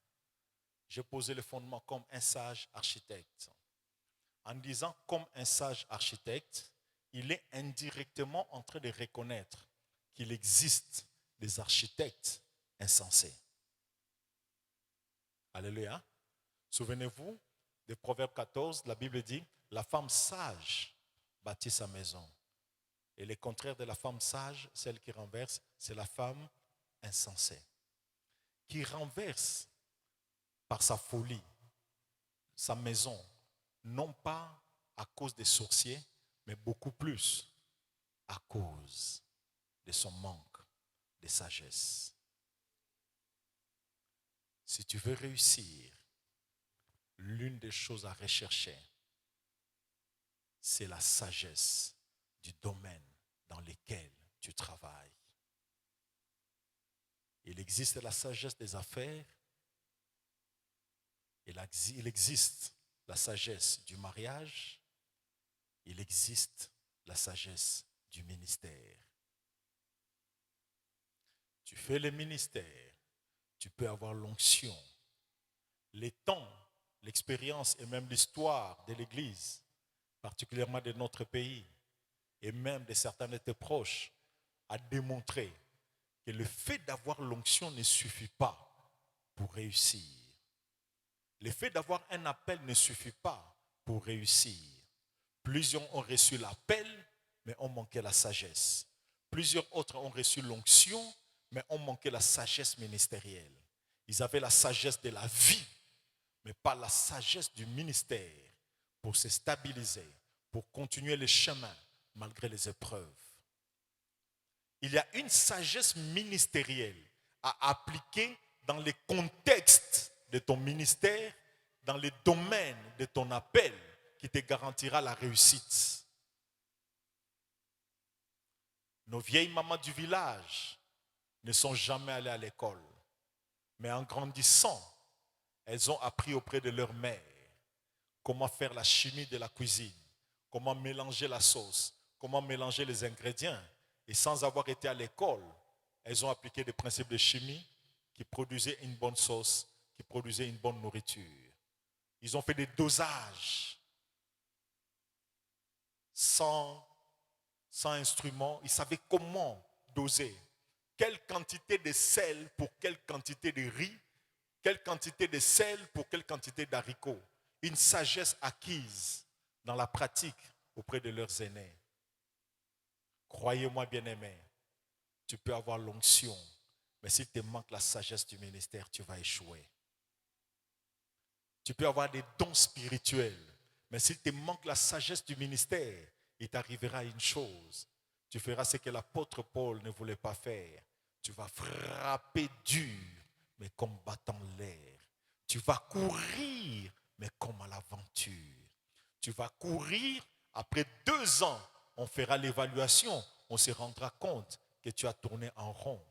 J'ai posé les fondements comme un sage architecte. En disant comme un sage architecte, il est indirectement en train de reconnaître qu'il existe des architectes insensés. Alléluia. Souvenez-vous de Proverbe 14, la Bible dit, la femme sage bâtit sa maison. Et le contraire de la femme sage, celle qui renverse, c'est la femme insensée. Qui renverse par sa folie sa maison, non pas à cause des sorciers, mais beaucoup plus à cause de son manque de sagesse. Si tu veux réussir, l'une des choses à rechercher, c'est la sagesse du domaine dans lequel tu travailles. Il existe la sagesse des affaires, il existe la sagesse du mariage, il existe la sagesse du ministère. Tu fais le ministère, tu peux avoir l'onction, les temps, l'expérience et même l'histoire de l'Église, particulièrement de notre pays, et même de certains de tes proches, a démontré que le fait d'avoir l'onction ne suffit pas pour réussir. Le fait d'avoir un appel ne suffit pas pour réussir. Plusieurs ont reçu l'appel, mais ont manqué la sagesse. Plusieurs autres ont reçu l'onction, mais ont manqué la sagesse ministérielle. Ils avaient la sagesse de la vie, mais pas la sagesse du ministère pour se stabiliser, pour continuer le chemin malgré les épreuves. Il y a une sagesse ministérielle à appliquer dans les contextes de ton ministère, dans les domaines de ton appel qui te garantira la réussite. Nos vieilles mamans du village ne sont jamais allées à l'école, mais en grandissant, elles ont appris auprès de leur mère comment faire la chimie de la cuisine, comment mélanger la sauce, comment mélanger les ingrédients. Et sans avoir été à l'école, elles ont appliqué des principes de chimie qui produisaient une bonne sauce, qui produisaient une bonne nourriture. Ils ont fait des dosages sans instrument. Ils savaient comment doser. Quelle quantité de sel pour quelle quantité de riz, quelle quantité de sel pour quelle quantité d'haricots. Une sagesse acquise dans la pratique auprès de leurs aînés. Croyez-moi, bien-aimé, tu peux avoir l'onction, mais s'il te manque la sagesse du ministère, tu vas échouer. Tu peux avoir des dons spirituels, mais s'il te manque la sagesse du ministère, il t'arrivera une chose. Tu feras ce que l'apôtre Paul ne voulait pas faire. Tu vas frapper dur, mais comme battant l'air. Tu vas courir, mais comme à l'aventure. Tu vas courir, après 2 ans, on fera l'évaluation, on se rendra compte que tu as tourné en rond.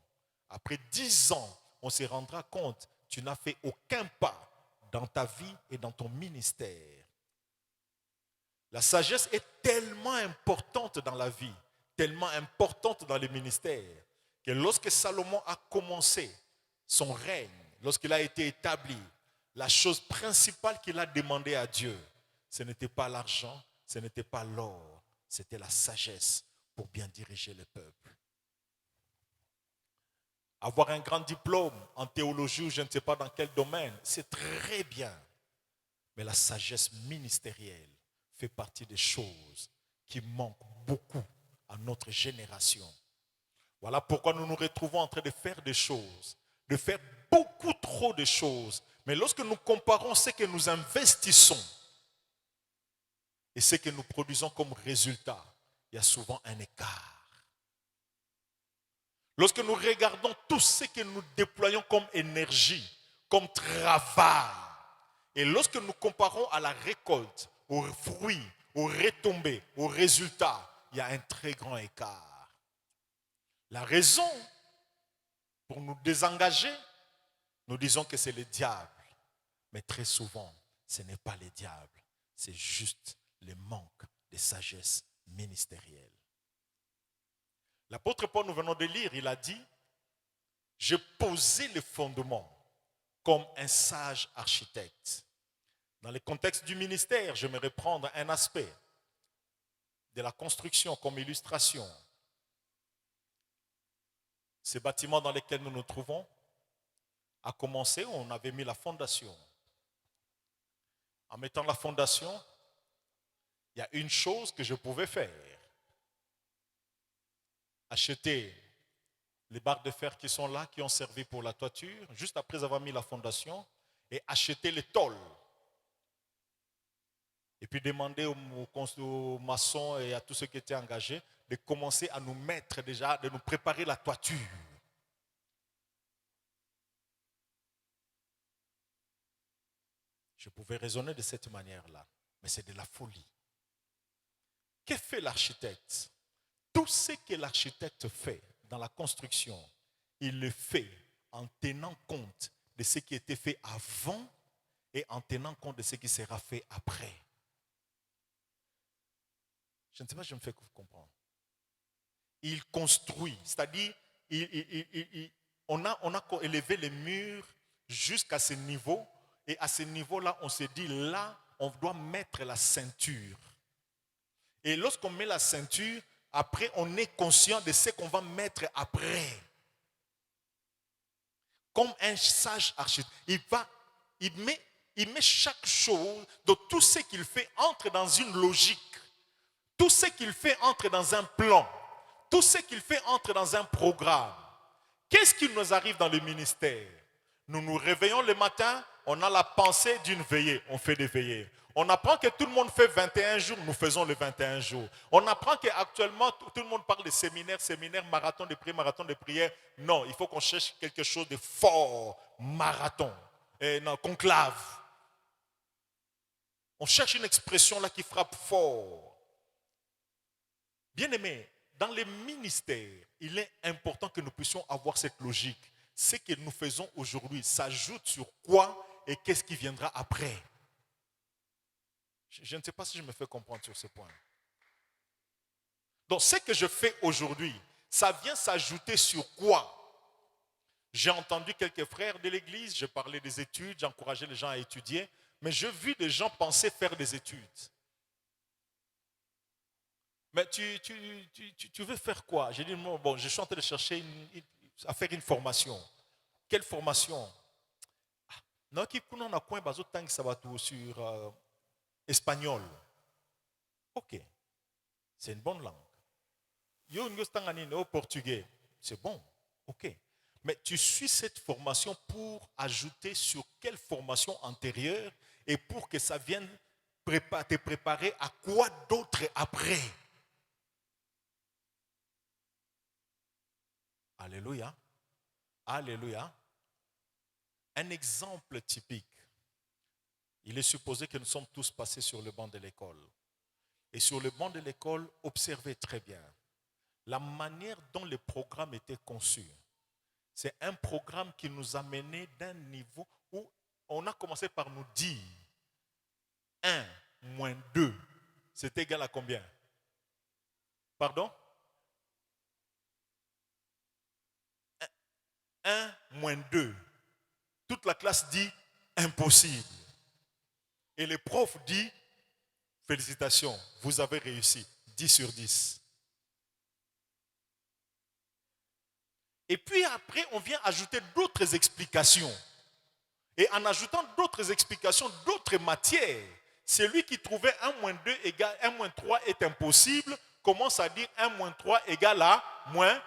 Après 10 ans, on se rendra compte que tu n'as fait aucun pas dans ta vie et dans ton ministère. La sagesse est tellement importante dans la vie, tellement importante dans le ministère, que lorsque Salomon a commencé son règne, lorsqu'il a été établi, la chose principale qu'il a demandé à Dieu, ce n'était pas l'argent, ce n'était pas l'or, c'était la sagesse pour bien diriger le peuple. Avoir un grand diplôme en théologie ou je ne sais pas dans quel domaine, c'est très bien. Mais la sagesse ministérielle fait partie des choses qui manquent beaucoup à notre génération. Voilà pourquoi nous nous retrouvons en train de faire des choses, de faire beaucoup trop de choses. Mais lorsque nous comparons ce que nous investissons et ce que nous produisons comme résultat, il y a souvent un écart. Lorsque nous regardons tout ce que nous déployons comme énergie, comme travail, et lorsque nous comparons à la récolte, aux fruits, aux retombées, aux résultats, il y a un très grand écart. La raison pour nous désengager, nous disons que c'est le diable. Mais très souvent, ce n'est pas le diable, c'est juste le manque de sagesse ministérielle. L'apôtre Paul, nous venons de lire, il a dit, j'ai posé le fondement comme un sage architecte. Dans le contexte du ministère, j'aimerais prendre un aspect de la construction comme illustration. Ces bâtiments dans lesquels nous nous trouvons, à commencer, on avait mis la fondation. En mettant la fondation, il y a une chose que je pouvais faire. Acheter les barres de fer qui sont là, qui ont servi pour la toiture, juste après avoir mis la fondation, et acheter les tôles. Et puis demander aux maçons et à tous ceux qui étaient engagés de commencer à nous mettre déjà, de nous préparer la toiture. Je pouvais raisonner de cette manière-là, mais c'est de la folie. Que fait l'architecte? Tout ce que l'architecte fait dans la construction, il le fait en tenant compte de ce qui était fait avant et en tenant compte de ce qui sera fait après. Je ne sais pas si je me fais comprendre. Il construit, c'est-à-dire on a élevé les murs jusqu'à ce niveau et à ce niveau-là, on se dit là, on doit mettre la ceinture. Et lorsqu'on met la ceinture, après, on est conscient de ce qu'on va mettre après. Comme un sage architecte, il met chaque chose, donc tout ce qu'il fait entre dans une logique. Tout ce qu'il fait entre dans un plan. Tout ce qu'il fait entre dans un programme. Qu'est-ce qui nous arrive dans le ministère? Nous nous réveillons le matin, on a la pensée d'une veillée, on fait des veillées. On apprend que tout le monde fait 21 jours, nous faisons les 21 jours. On apprend qu'actuellement, tout le monde parle de séminaire, marathon de prière, marathon de prière. Non, il faut qu'on cherche quelque chose de fort, marathon, non, conclave. On cherche une expression là qui frappe fort. Bien-aimés, dans les ministères, il est important que nous puissions avoir cette logique. Ce que nous faisons aujourd'hui s'ajoute sur quoi et qu'est-ce qui viendra après. Je ne sais pas si je me fais comprendre sur ce point. Donc, ce que je fais aujourd'hui, ça vient s'ajouter sur quoi? J'ai entendu quelques frères de l'église, j'ai parlé des études, j'ai encouragé les gens à étudier, mais j'ai vu des gens penser faire des études. Mais tu veux faire quoi? J'ai dit, bon, je suis en train de chercher à faire une formation. Quelle formation? Non, qui on a coin bazo tang sabato sur espagnol. Ok, c'est une bonne langue. Yo au portugais, c'est bon. Ok, mais tu suis cette formation pour ajouter sur quelle formation antérieure et pour que ça vienne te préparer à quoi d'autre après? Alléluia. Alléluia. Un exemple typique. Il est supposé que nous sommes tous passés sur le banc de l'école. Et sur le banc de l'école, observez très bien la manière dont le programme était conçu. C'est un programme qui nous a menés d'un niveau où on a commencé par nous dire 1 moins 2, c'est égal à combien? Pardon? 1 moins 2. Toute la classe dit impossible. Et le prof dit félicitations, vous avez réussi. 10 sur 10. Et puis après, on vient ajouter d'autres explications. Et en ajoutant d'autres explications, d'autres matières, celui qui trouvait 1 moins 2 égale 1 moins 3 est impossible, commence à dire 1 moins 3 égale à moins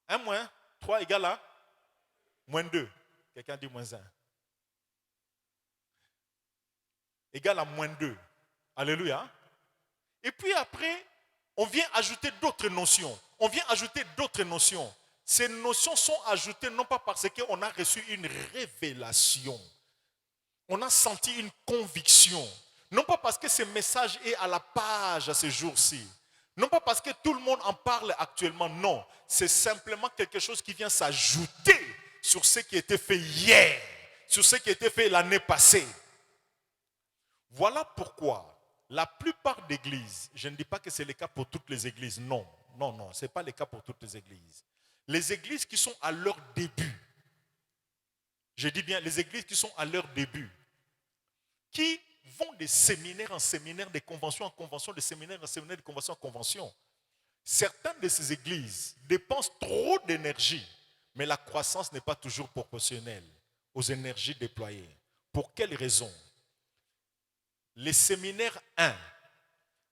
1 moins 3 égale à moins 2. Quelqu'un dit moins 1. Égale à moins 2. Alléluia. Et puis après, on vient ajouter d'autres notions. On vient ajouter d'autres notions. Ces notions sont ajoutées non pas parce qu'on a reçu une révélation. On a senti une conviction. Non pas parce que ce message est à la page à ce jour-ci. Non pas parce que tout le monde en parle actuellement. Non. C'est simplement quelque chose qui vient s'ajouter sur ce qui a été fait hier. Sur ce qui a été fait l'année passée. Voilà pourquoi la plupart d'églises, je ne dis pas que c'est le cas pour toutes les églises, non, ce n'est pas le cas pour toutes les églises. Les églises qui sont à leur début, je dis bien les églises qui sont à leur début, qui vont de séminaire en séminaire, de convention en convention, de séminaire en séminaire, de convention en convention. Certaines de ces églises dépensent trop d'énergie, mais la croissance n'est pas toujours proportionnelle aux énergies déployées. Pour quelle raison? Le séminaire 1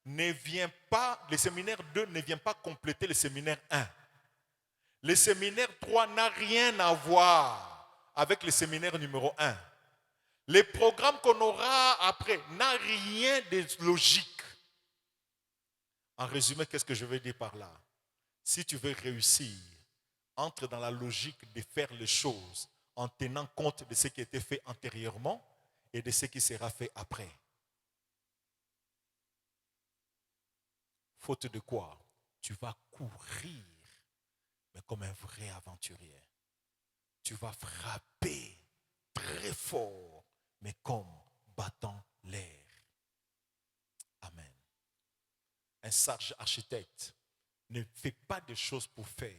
ne vient pas, le séminaire 2 ne vient pas compléter le séminaire 1. Le séminaire 3 n'a rien à voir avec le séminaire numéro 1. Le programme qu'on aura après n'a rien de logique. En résumé, qu'est-ce que je veux dire par là? Si tu veux réussir, entre dans la logique de faire les choses en tenant compte de ce qui a été fait antérieurement et de ce qui sera fait après. Faute de quoi, tu vas courir, mais comme un vrai aventurier. Tu vas frapper très fort, mais comme battant l'air. Amen. Un sage architecte ne fait pas des choses pour faire.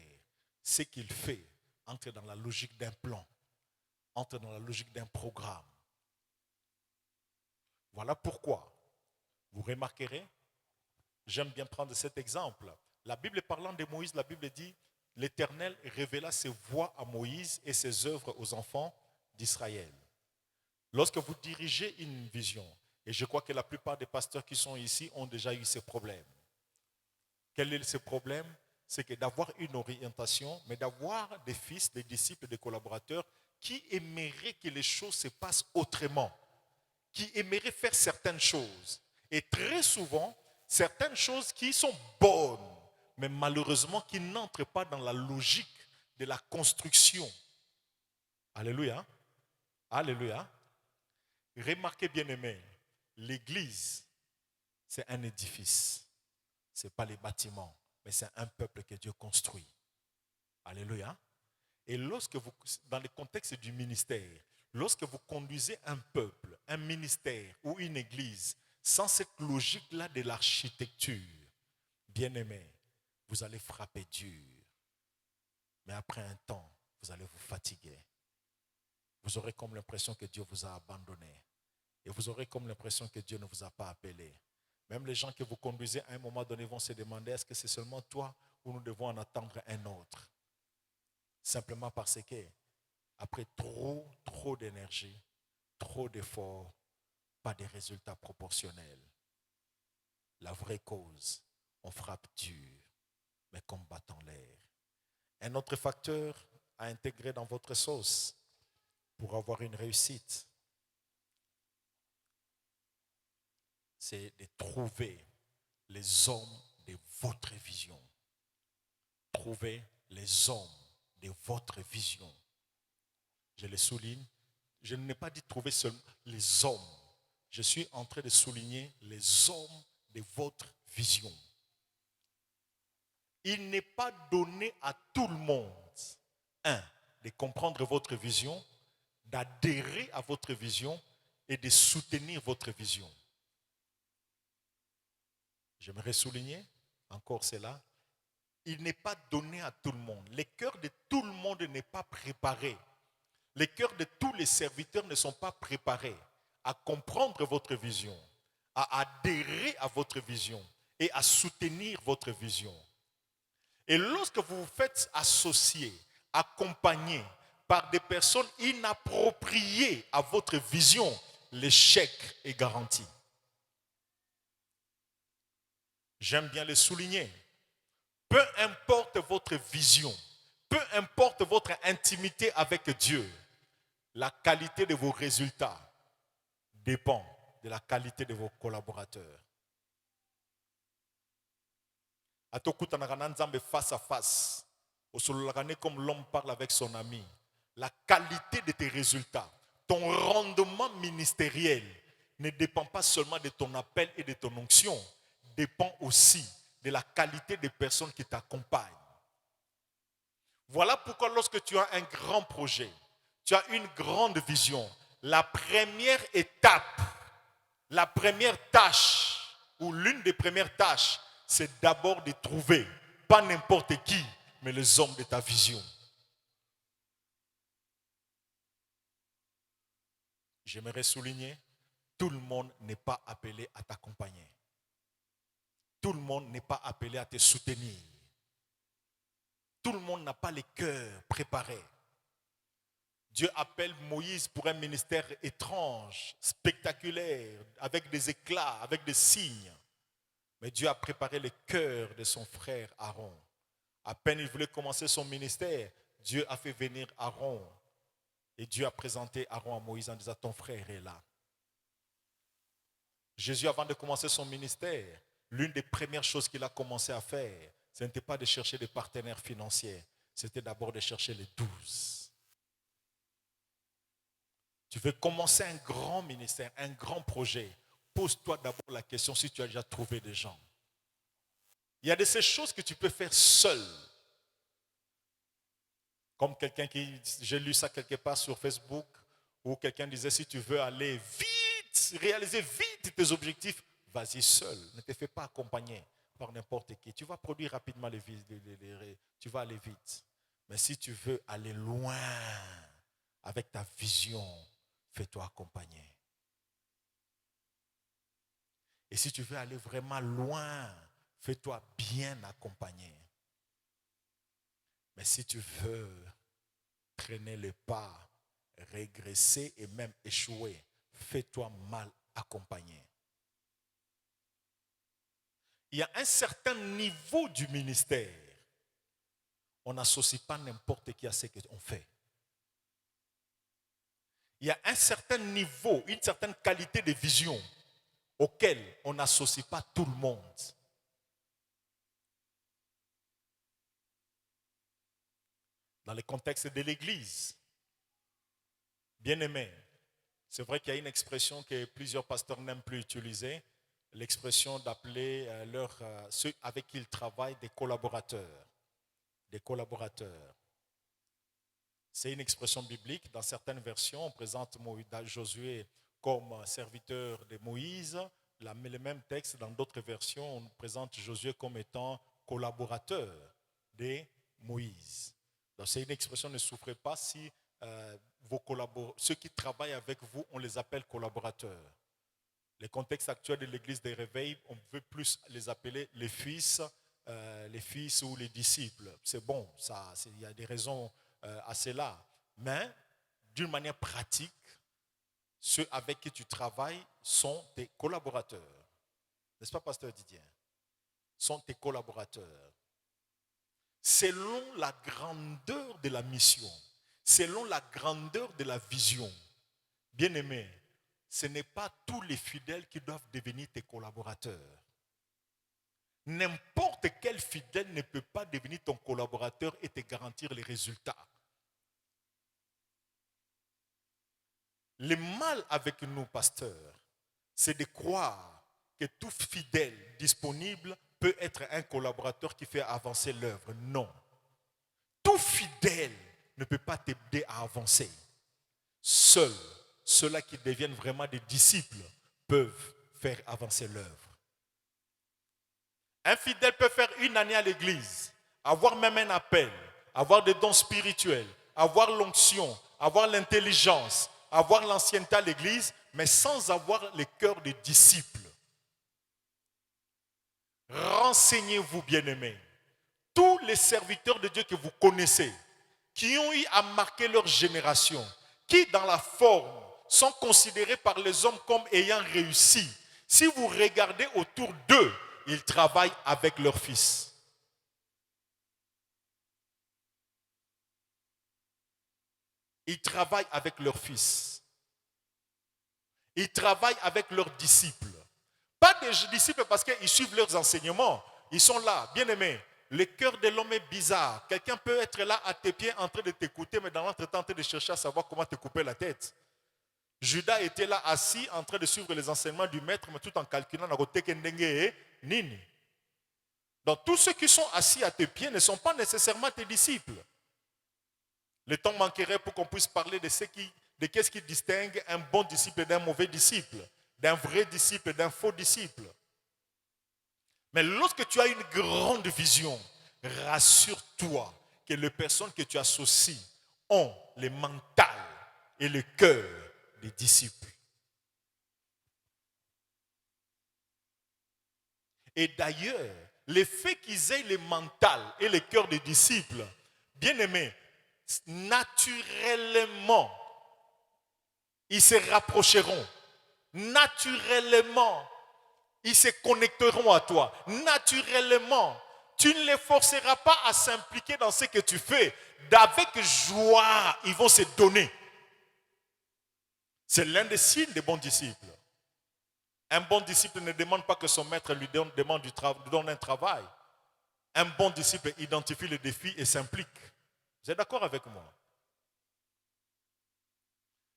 Ce qu'il fait entre dans la logique d'un plan, entre dans la logique d'un programme. Voilà pourquoi, vous remarquerez, j'aime bien prendre cet exemple. La Bible parlant de Moïse, la Bible dit, l'Éternel révéla ses voies à Moïse et ses œuvres aux enfants d'Israël. Lorsque vous dirigez une vision, et je crois que la plupart des pasteurs qui sont ici ont déjà eu ces problèmes. Quel est ce problème? C'est que d'avoir une orientation, mais d'avoir des fils, des disciples, des collaborateurs qui aimeraient que les choses se passent autrement, qui aimeraient faire certaines choses. Et très souvent, certaines choses qui sont bonnes, mais malheureusement qui n'entrent pas dans la logique de la construction. Alléluia. Alléluia. Remarquez bien aimé, l'église, c'est un édifice. Ce n'est pas les bâtiments, mais c'est un peuple que Dieu construit. Alléluia. Et lorsque vous, dans le contexte du ministère, lorsque vous conduisez un peuple, un ministère ou une église, sans cette logique-là de l'architecture, bien aimé, vous allez frapper dur. Mais après un temps, vous allez vous fatiguer. Vous aurez comme l'impression que Dieu vous a abandonné. Et vous aurez comme l'impression que Dieu ne vous a pas appelé. Même les gens que vous conduisez à un moment donné vont se demander est-ce que c'est seulement toi ou nous devons en attendre un autre? Simplement parce que, après trop d'énergie, trop d'efforts, pas de résultats proportionnels. La vraie cause, on frappe dur, mais comme battant l'air. Un autre facteur à intégrer dans votre sauce pour avoir une réussite, c'est de trouver les hommes de votre vision. Trouver les hommes de votre vision. Je le souligne, Je n'ai pas dit trouver seulement les hommes. Je suis en train de souligner les hommes de votre vision. Il n'est pas donné à tout le monde, de comprendre votre vision, d'adhérer à votre vision et de soutenir votre vision. J'aimerais souligner encore cela. Il n'est pas donné à tout le monde. Le cœur de tout le monde n'est pas préparé. Les cœurs de tous les serviteurs ne sont pas préparés à comprendre votre vision, à adhérer à votre vision et à soutenir votre vision. Et lorsque vous vous faites associer, accompagner par des personnes inappropriées à votre vision, l'échec est garanti. J'aime bien le souligner. Peu importe votre vision, peu importe votre intimité avec Dieu, la qualité de vos résultats dépend de la qualité de vos collaborateurs. Face à face, comme l'homme parle avec son ami, la qualité de tes résultats, ton rendement ministériel ne dépend pas seulement de ton appel et de ton onction, dépend aussi de la qualité des personnes qui t'accompagnent. Voilà pourquoi lorsque tu as un grand projet, tu as une grande vision, la première étape, la première tâche, ou l'une des premières tâches, c'est d'abord de trouver, pas n'importe qui, mais les hommes de ta vision. J'aimerais souligner, tout le monde n'est pas appelé à t'accompagner. Tout le monde n'est pas appelé à te soutenir. Tout le monde n'a pas les cœurs préparés. Dieu appelle Moïse pour un ministère étrange, spectaculaire, avec des éclats, avec des signes. Mais Dieu a préparé le cœur de son frère Aaron. À peine il voulait commencer son ministère, Dieu a fait venir Aaron. Et Dieu a présenté Aaron à Moïse en disant, ton frère est là. Jésus, avant de commencer son ministère, l'une des premières choses qu'il a commencé à faire, ce n'était pas de chercher des partenaires financiers, c'était d'abord de chercher les 12. Tu veux commencer un grand ministère, un grand projet, pose-toi d'abord la question si tu as déjà trouvé des gens. Il y a de ces choses que tu peux faire seul. Comme quelqu'un j'ai lu ça quelque part sur Facebook, où quelqu'un disait, si tu veux aller vite, réaliser vite tes objectifs, vas-y seul, ne te fais pas accompagner par n'importe qui. Tu vas produire rapidement tu vas aller vite. Mais si tu veux aller loin avec ta vision, fais-toi accompagner. Et si tu veux aller vraiment loin, fais-toi bien accompagner. Mais si tu veux traîner le pas, régresser et même échouer, fais-toi mal accompagner. Il y a un certain niveau du ministère. On n'associe pas n'importe qui à ce qu'on fait. Il y a un certain niveau, une certaine qualité de vision auquel on n'associe pas tout le monde. Dans le contexte de l'Église, bien aimé, c'est vrai qu'il y a une expression que plusieurs pasteurs n'aiment plus utiliser, l'expression d'appeler ceux avec qui ils travaillent des collaborateurs. Des collaborateurs. C'est une expression biblique. Dans certaines versions, on présente Josué comme serviteur de Moïse. Le même texte, dans d'autres versions, on présente Josué comme étant collaborateur de Moïse. Donc c'est une expression, ne souffrez pas si ceux qui travaillent avec vous, on les appelle collaborateurs. Le contexte actuel de l'église des réveils, on veut plus les appeler les fils ou les disciples. C'est bon, il y a des raisons à cela. Mais d'une manière pratique, ceux avec qui tu travailles sont tes collaborateurs. N'est-ce pas, pasteur Didier? Sont tes collaborateurs. Selon la grandeur de la mission, selon la grandeur de la vision, bien aimé, ce n'est pas tous les fidèles qui doivent devenir tes collaborateurs. N'importe quel fidèle ne peut pas devenir ton collaborateur et te garantir les résultats. Le mal avec nous, pasteurs, c'est de croire que tout fidèle disponible peut être un collaborateur qui fait avancer l'œuvre. Non. Tout fidèle ne peut pas t'aider à avancer. Seuls ceux-là qui deviennent vraiment des disciples peuvent faire avancer l'œuvre. Un fidèle peut faire une année à l'église, avoir même un appel, avoir des dons spirituels, avoir l'onction, avoir l'intelligence, avoir l'ancienneté à l'église, mais sans avoir le cœur de disciple. Renseignez-vous, bien-aimés. Tous les serviteurs de Dieu que vous connaissez, qui ont eu à marquer leur génération, qui dans la forme sont considérés par les hommes comme ayant réussi, si vous regardez autour d'eux, ils travaillent avec leurs fils. Ils travaillent avec leurs fils. Ils travaillent avec leurs disciples. Pas des disciples parce qu'ils suivent leurs enseignements. Ils sont là, bien aimés. Le cœur de l'homme est bizarre. Quelqu'un peut être là à tes pieds en train de t'écouter, mais dans l'entretemps en train de chercher à savoir comment te couper la tête. Judas était là assis en train de suivre les enseignements du maître, mais tout en calculant la côté Kendenge Nini. Donc tous ceux qui sont assis à tes pieds ne sont pas nécessairement tes disciples. Le temps manquerait pour qu'on puisse parler de qu'est-ce qui distingue un bon disciple d'un mauvais disciple, d'un vrai disciple d'un faux disciple. Mais lorsque tu as une grande vision, rassure-toi que les personnes que tu associes ont le mental et le cœur des disciples. Et d'ailleurs, le fait qu'ils aient le mental et le cœur des disciples, bien aimés, naturellement, ils se rapprocheront. Naturellement, ils se connecteront à toi. Naturellement, tu ne les forceras pas à s'impliquer dans ce que tu fais. D'avec joie, ils vont se donner. C'est l'un des signes des bons disciples. Un bon disciple ne demande pas que son maître lui donne un travail. Un bon disciple identifie le défi et s'implique. Vous êtes d'accord avec moi?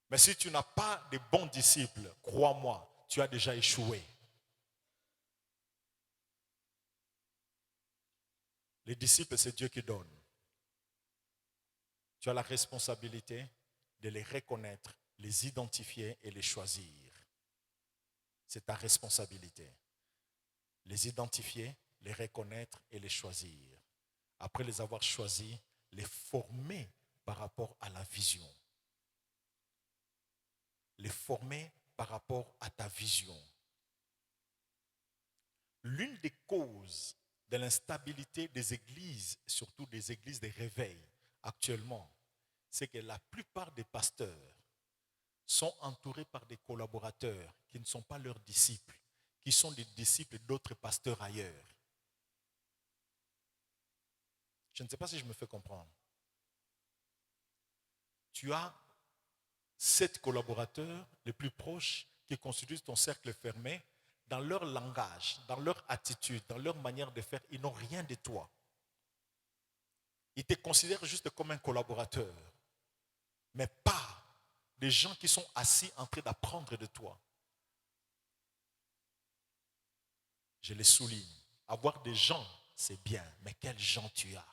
Mais si tu n'as pas de bons disciples, crois-moi, tu as déjà échoué. Les disciples, c'est Dieu qui donne. Tu as la responsabilité de les reconnaître, les identifier et les choisir. C'est ta responsabilité. Les identifier, les reconnaître et les choisir. Après les avoir choisis, les former par rapport à la vision. Les former par rapport à ta vision. L'une des causes de l'instabilité des églises, surtout des églises de réveil actuellement, c'est que la plupart des pasteurs sont entourés par des collaborateurs qui ne sont pas leurs disciples, qui sont des disciples d'autres pasteurs ailleurs. Je ne sais pas si je me fais comprendre. Tu as 7 collaborateurs les plus proches qui constituent ton cercle fermé. Dans leur langage, dans leur attitude, dans leur manière de faire, ils n'ont rien de toi. Ils te considèrent juste comme un collaborateur, mais pas des gens qui sont assis en train d'apprendre de toi. Je les souligne. Avoir des gens, c'est bien, mais quels gens tu as?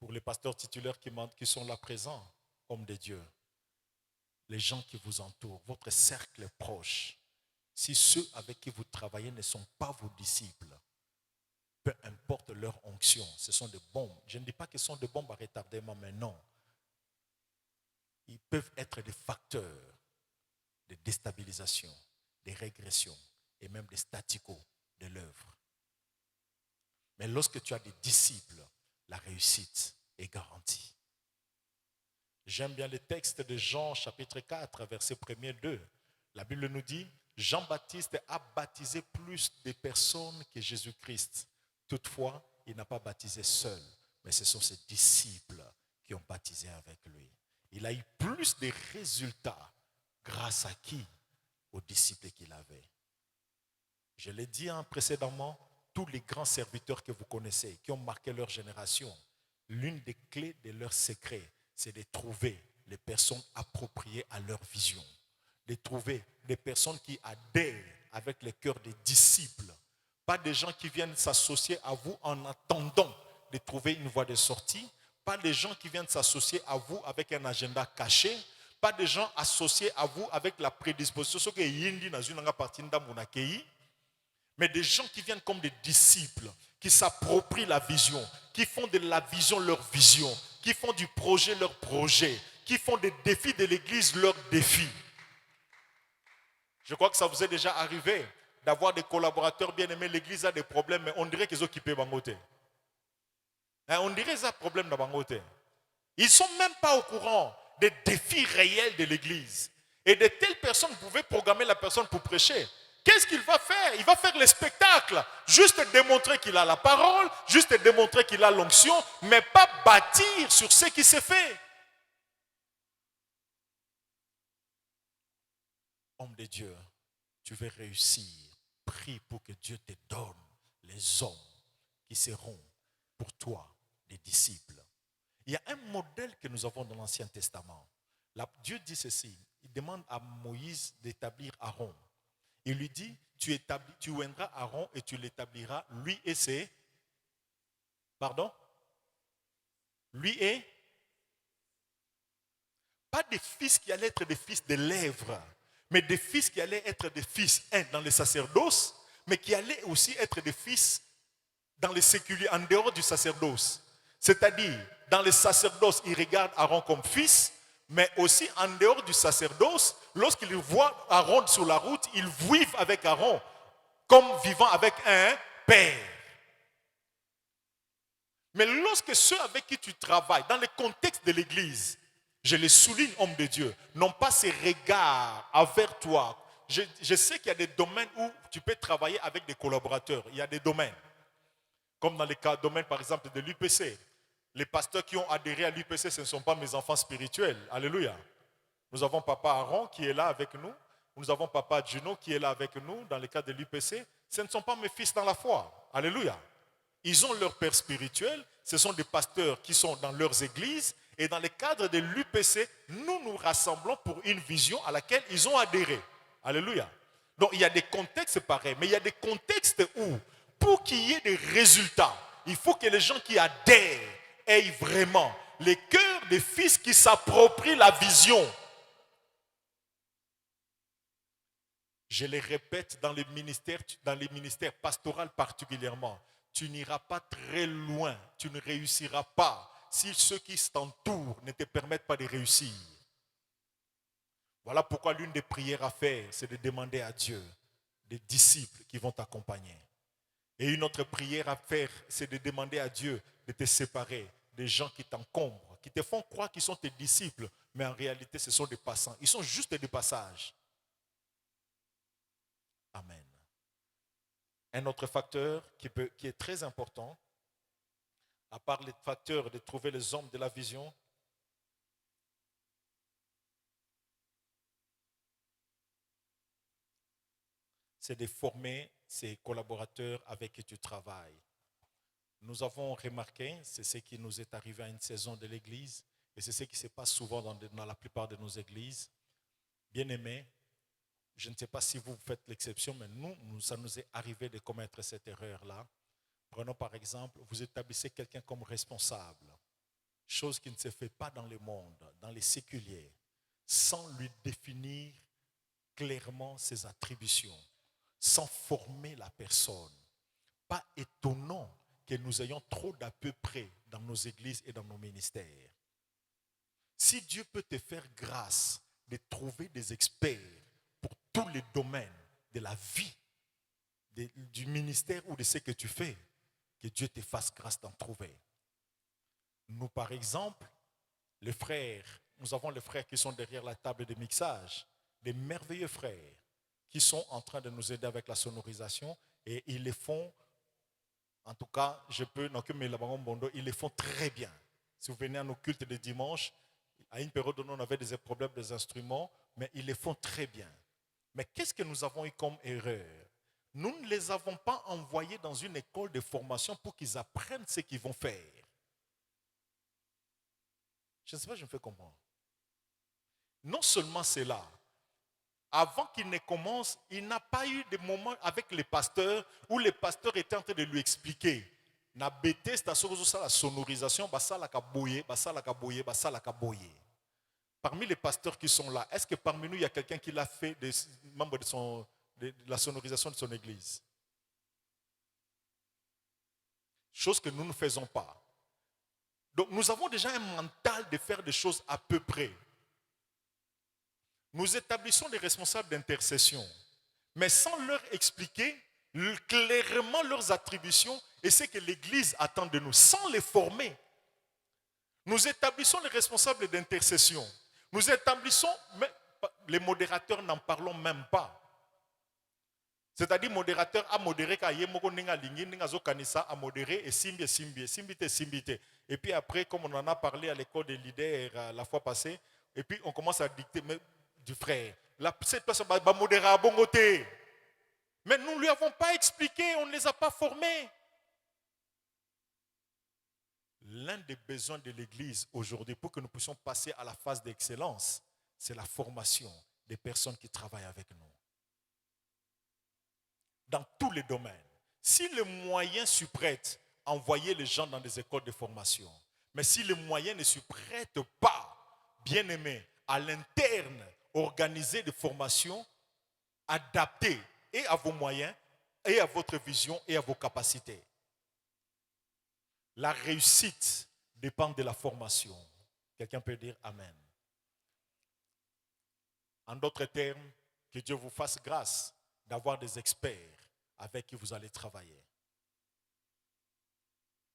Pour les pasteurs titulaires qui sont là présents, hommes de Dieu, les gens qui vous entourent, votre cercle proche, si ceux avec qui vous travaillez ne sont pas vos disciples, peu importe leur onction, ce sont des bombes. Je ne dis pas que ce sont des bombes à retardement, mais non. Ils peuvent être des facteurs de déstabilisation, de régression et même des staticos de l'œuvre. Mais lorsque tu as des disciples, la réussite est garantie. J'aime bien le texte de Jean chapitre 4, verset 1er-2. La Bible nous dit, Jean-Baptiste a baptisé plus de personnes que Jésus-Christ. Toutefois, il n'a pas baptisé seul, mais ce sont ses disciples qui ont baptisé avec lui. Il a eu plus de résultats grâce à qui? Aux disciples qu'il avait. Je l'ai dit précédemment, tous les grands serviteurs que vous connaissez, qui ont marqué leur génération, l'une des clés de leur secret, c'est de trouver les personnes appropriées à leur vision, de trouver des personnes qui adhèrent avec le cœur des disciples, pas des gens qui viennent s'associer à vous en attendant de trouver une voie de sortie, pas des gens qui viennent s'associer à vous avec un agenda caché, pas des gens associés à vous avec la prédisposition que yindi na zunanga partinda munakei, mais des gens qui viennent comme des disciples, qui s'approprient la vision, qui font de la vision leur vision, qui font du projet leur projet, qui font des défis de l'église leur défi. Je crois que ça vous est déjà arrivé d'avoir des collaborateurs bien aimés. L'église a des problèmes, mais on dirait qu'ils ont occupé Bangote. On dirait que ça a problème dans Bangote. Ils ne sont même pas au courant des défis réels de l'église. Et de telles personnes pouvaient programmer la personne pour prêcher. Qu'est-ce qu'il va faire? Il va faire le spectacle. Juste démontrer qu'il a la parole, juste démontrer qu'il a l'onction, mais pas bâtir sur ce qui s'est fait. Homme de Dieu, tu veux réussir. Prie pour que Dieu te donne les hommes qui seront pour toi des disciples. Il y a un modèle que nous avons dans l'Ancien Testament. Dieu dit ceci. Il demande à Moïse d'établir Aaron. Il lui dit, tu oindras Aaron et tu l'établiras, lui et ses... Pardon? Lui et... Pas des fils qui allaient être des fils de lèvres, mais des fils qui allaient être des fils, dans le sacerdoce, mais qui allaient aussi être des fils dans les séculiers, en dehors du sacerdoce. C'est-à-dire, dans le sacerdoce, ils regardent Aaron comme fils, mais aussi en dehors du sacerdoce, lorsqu'ils voient Aaron sur la route, ils vivent avec Aaron comme vivant avec un père. Mais lorsque ceux avec qui tu travailles, dans le contexte de l'église, je le souligne, homme de Dieu, n'ont pas ces regards envers toi. Je sais qu'il y a des domaines où tu peux travailler avec des collaborateurs. Il y a des domaines. Comme dans le domaine, par exemple, de l'UPC. Les pasteurs qui ont adhéré à l'UPC, ce ne sont pas mes enfants spirituels. Alléluia. Nous avons papa Aaron qui est là avec nous. Nous avons papa Juno qui est là avec nous dans le cadre de l'UPC. Ce ne sont pas mes fils dans la foi. Alléluia. Ils ont leur père spirituel. Ce sont des pasteurs qui sont dans leurs églises. Et dans le cadre de l'UPC, nous nous rassemblons pour une vision à laquelle ils ont adhéré. Alléluia. Donc il y a des contextes pareils. Mais il y a des contextes où, pour qu'il y ait des résultats, il faut que les gens qui adhèrent aient vraiment les cœurs des fils qui s'approprient la vision. Je le répète, dans les ministères pastoraux particulièrement, tu n'iras pas très loin, tu ne réussiras pas si ceux qui t'entourent ne te permettent pas de réussir. Voilà pourquoi l'une des prières à faire, c'est de demander à Dieu des disciples qui vont t'accompagner. Et une autre prière à faire, c'est de demander à Dieu de te séparer des gens qui t'encombrent, qui te font croire qu'ils sont tes disciples, mais en réalité, ce sont des passants. Ils sont juste des passages. Amen. Un autre facteur qui est très important, à part les facteurs de trouver les hommes de la vision, c'est de former ces collaborateurs avec qui tu travailles. Nous avons remarqué, c'est ce qui nous est arrivé à une saison de l'église, et c'est ce qui se passe souvent dans la plupart de nos églises. Bien-aimés, je ne sais pas si vous faites l'exception, mais nous, ça nous est arrivé de commettre cette erreur-là. Prenons par exemple, vous établissez quelqu'un comme responsable, chose qui ne se fait pas dans le monde, dans les séculiers, sans lui définir clairement ses attributions, sans former la personne. Pas étonnant que nous ayons trop d'à peu près dans nos églises et dans nos ministères. Si Dieu peut te faire grâce de trouver des experts pour tous les domaines de la vie, du ministère ou de ce que tu fais, que Dieu te fasse grâce d'en trouver. Nous, par exemple, les frères, nous avons les frères qui sont derrière la table de mixage, des merveilleux frères qui sont en train de nous aider avec la sonorisation et ils les font, en tout cas, ils les font très bien. Si vous venez à nos cultes de dimanche, à une période où on avait des problèmes des instruments, mais ils les font très bien. Mais qu'est-ce que nous avons eu comme erreur? Nous ne les avons pas envoyés dans une école de formation pour qu'ils apprennent ce qu'ils vont faire. Je ne sais pas si je me fais comprendre. Non seulement cela, avant qu'il ne commence, il n'a pas eu de moments avec les pasteurs où les pasteurs étaient en train de lui expliquer. Na bêté, c'est la sonorisation, basala kaboye, basala kaboye, basala kaboye. Parmi les pasteurs qui sont là, est-ce que parmi nous, il y a quelqu'un qui l'a fait des membres de la sonorisation de son église? Chose que nous ne faisons pas. Donc nous avons déjà un mental de faire des choses à peu près. Nous établissons des responsables d'intercession, mais sans leur expliquer clairement leurs attributions et ce que l'Église attend de nous, sans les former. Nous établissons les responsables d'intercession. Nous établissons, mais les modérateurs n'en parlons même pas. C'est-à-dire modérateur à modérer, à modérer et simbite. Et puis après, comme on en a parlé à l'école des leaders la fois passée, et puis on commence à dicter, mais du frère, cette personne va modérer à bon côté. Mais nous ne lui avons pas expliqué, on ne les a pas formés. L'un des besoins de l'Église aujourd'hui, pour que nous puissions passer à la phase d'excellence, c'est la formation des personnes qui travaillent avec nous. Dans tous les domaines. Si les moyens s'y prêtent, envoyer les gens dans des écoles de formation. Mais si les moyens ne s'y prêtent pas, bien aimés, à l'interne, organiser des formations adaptées et à vos moyens, et à votre vision, et à vos capacités. La réussite dépend de la formation. Quelqu'un peut dire Amen. En d'autres termes, que Dieu vous fasse grâce d'avoir des experts avec qui vous allez travailler.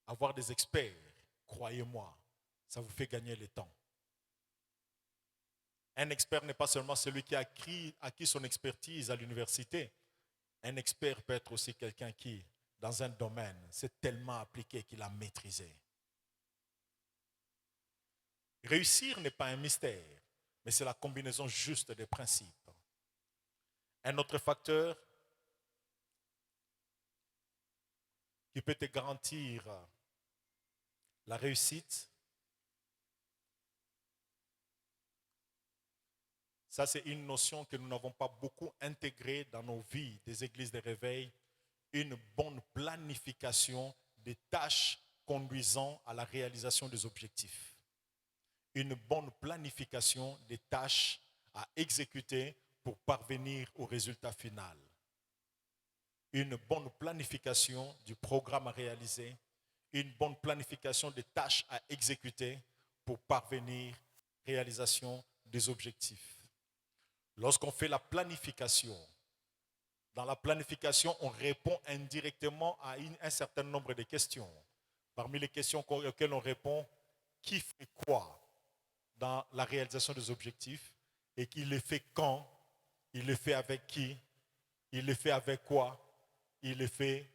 Avoir des experts, croyez-moi, ça vous fait gagner le temps. Un expert n'est pas seulement celui qui a acquis son expertise à l'université. Un expert peut être aussi quelqu'un qui, dans un domaine, s'est tellement appliqué qu'il a maîtrisé. Réussir n'est pas un mystère, mais c'est la combinaison juste des principes. Un autre facteur qui peut te garantir la réussite, ça c'est une notion que nous n'avons pas beaucoup intégrée dans nos vies des églises de réveil, une bonne planification des tâches conduisant à la réalisation des objectifs. Une bonne planification des tâches à exécuter pour parvenir au résultat final. Une bonne planification du programme à réaliser, une bonne planification des tâches à exécuter pour parvenir à la réalisation des objectifs. Lorsqu'on fait la planification, dans la planification, on répond indirectement à un certain nombre de questions. Parmi les questions auxquelles on répond, qui fait quoi dans la réalisation des objectifs et qui le fait quand, il le fait avec qui, il le fait avec quoi, il le fait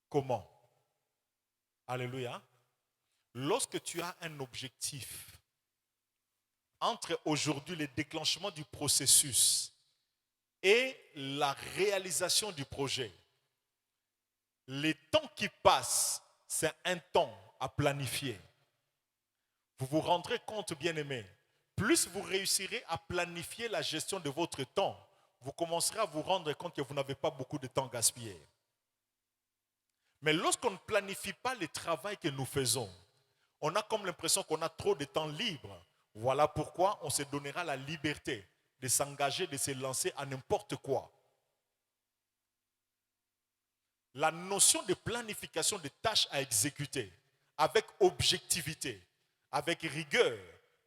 comment. Alléluia. Lorsque tu as un objectif, entre aujourd'hui le déclenchement du processus et la réalisation du projet, les temps qui passent, c'est un temps à planifier. Vous vous rendrez compte, bien-aimés, plus vous réussirez à planifier la gestion de votre temps, vous commencerez à vous rendre compte que vous n'avez pas beaucoup de temps gaspillé. Mais lorsqu'on ne planifie pas le travail que nous faisons, on a comme l'impression qu'on a trop de temps libre. Voilà pourquoi on se donnera la liberté de s'engager, de se lancer à n'importe quoi. La notion de planification des tâches à exécuter avec objectivité, avec rigueur,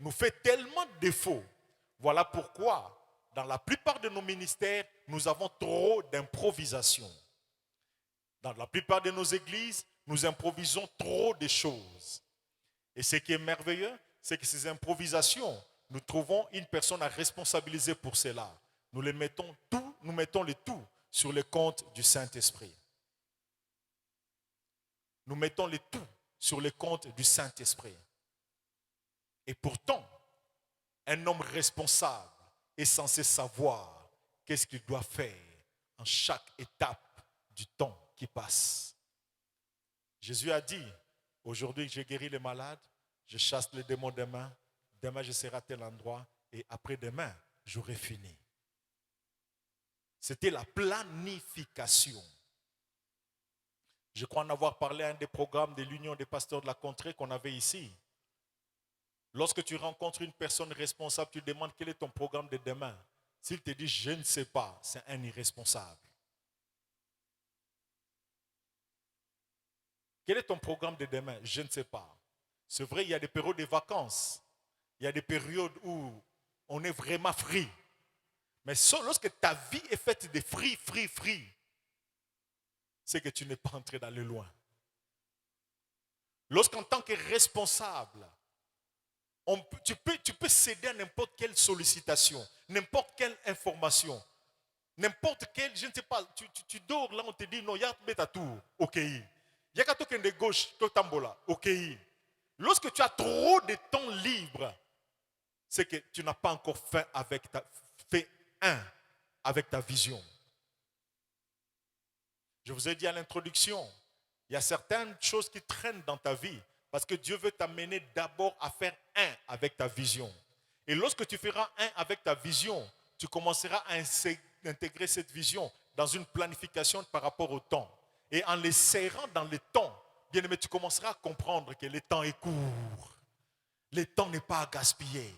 nous fait tellement défaut. Voilà pourquoi, dans la plupart de nos ministères, nous avons trop d'improvisation. Dans la plupart de nos églises, nous improvisons trop de choses. Et ce qui est merveilleux, c'est que ces improvisations, nous trouvons une personne à responsabiliser pour cela. Nous mettons le tout sur le compte du Saint-Esprit. Nous mettons le tout sur le compte du Saint-Esprit. Et pourtant, un homme responsable est censé savoir qu'est-ce qu'il doit faire en chaque étape du temps qui passe. Jésus a dit, aujourd'hui j'ai guéri les malades, je chasse les démons demain je serai à tel endroit, et après-demain, j'aurai fini. C'était la planification. Je crois en avoir parlé à un des programmes de l'Union des pasteurs de la contrée qu'on avait ici. Lorsque tu rencontres une personne responsable, tu demandes quel est ton programme de demain. S'il te dit je ne sais pas, c'est un irresponsable. Quel est ton programme de demain? Je ne sais pas. C'est vrai, il y a des périodes de vacances. Il y a des périodes où on est vraiment free. Mais lorsque ta vie est faite de free, c'est que tu n'es pas entré dans le loin. Lorsqu'en tant que responsable, tu peux céder à n'importe quelle sollicitation, n'importe quelle information, n'importe quelle, je ne sais pas, tu dors là, on te dit non, il y a un tour, ok. Il y a un de gauche, tambola, ok. Lorsque tu as trop de temps libre, c'est que tu n'as pas encore fait un avec ta vision. Je vous ai dit à l'introduction, il y a certaines choses qui traînent dans ta vie parce que Dieu veut t'amener d'abord à faire un avec ta vision. Et lorsque tu feras un avec ta vision, tu commenceras à intégrer cette vision dans une planification par rapport au temps. Et en les serrant dans le temps, bien aimé, tu commenceras à comprendre que le temps est court. Le temps n'est pas à gaspiller.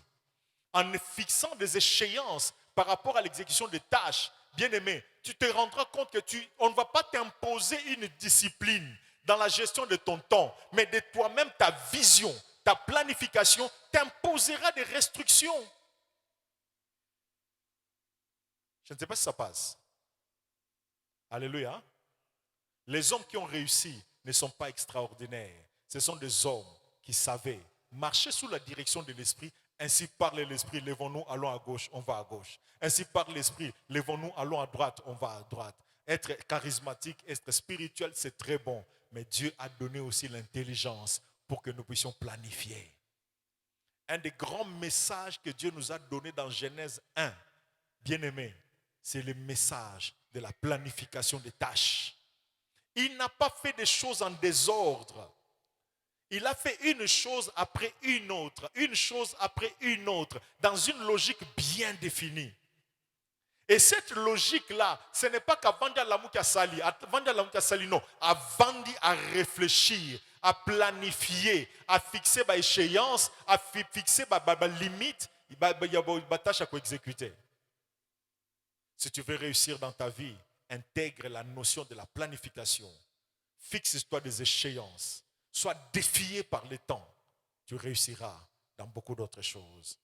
En fixant des échéances par rapport à l'exécution des tâches, bien aimé, tu te rendras compte que on ne va pas t'imposer une discipline dans la gestion de ton temps, mais de toi-même, ta vision, ta planification t'imposera des restrictions. Je ne sais pas si ça passe. Alléluia. Les hommes qui ont réussi ne sont pas extraordinaires. Ce sont des hommes qui savaient marcher sous la direction de l'esprit. Ainsi parle l'esprit, lèvons-nous, allons à gauche, on va à gauche. Ainsi parle l'esprit, lèvons-nous, allons à droite, on va à droite. Être charismatique, être spirituel, c'est très bon. Mais Dieu a donné aussi l'intelligence pour que nous puissions planifier. Un des grands messages que Dieu nous a donné dans Genèse 1, bien aimé, c'est le message de la planification des tâches. Il n'a pas fait des choses en désordre. Il a fait une chose après une autre, dans une logique bien définie. Et cette logique-là, ce n'est pas qu'avant non, avant à réfléchir, à planifier, à fixer des échéances, à fixer des limites, il y a des tâches à exécuter. Si tu veux réussir dans ta vie, intègre la notion de la planification. Fixe-toi des échéances. Sois défié par le temps. Tu réussiras dans beaucoup d'autres choses.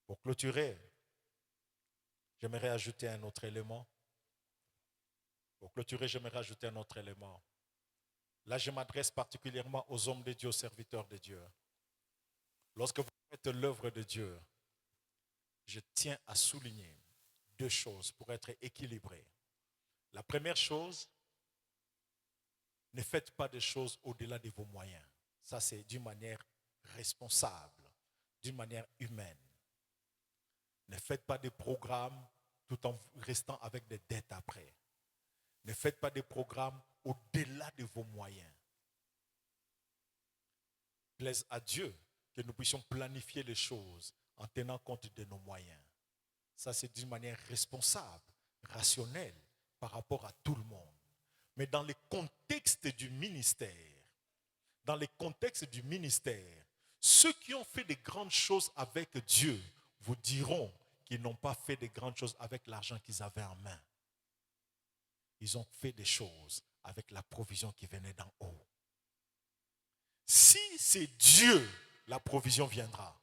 Pour clôturer, j'aimerais ajouter un autre élément. Là, je m'adresse particulièrement aux hommes de Dieu, aux serviteurs de Dieu. Lorsque vous faites l'œuvre de Dieu, je tiens à souligner deux choses pour être équilibré. La première chose, ne faites pas des choses au-delà de vos moyens. Ça, c'est d'une manière responsable, d'une manière humaine. Ne faites pas des programmes tout en restant avec des dettes après. Ne faites pas des programmes au-delà de vos moyens. Plaise à Dieu que nous puissions planifier les choses en tenant compte de nos moyens. Ça, c'est d'une manière responsable, rationnelle, par rapport à tout le monde. Mais dans le contexte du ministère, ceux qui ont fait des grandes choses avec Dieu vous diront qu'ils n'ont pas fait de grandes choses avec l'argent qu'ils avaient en main. Ils ont fait des choses avec la provision qui venait d'en haut. Si c'est Dieu, la provision viendra.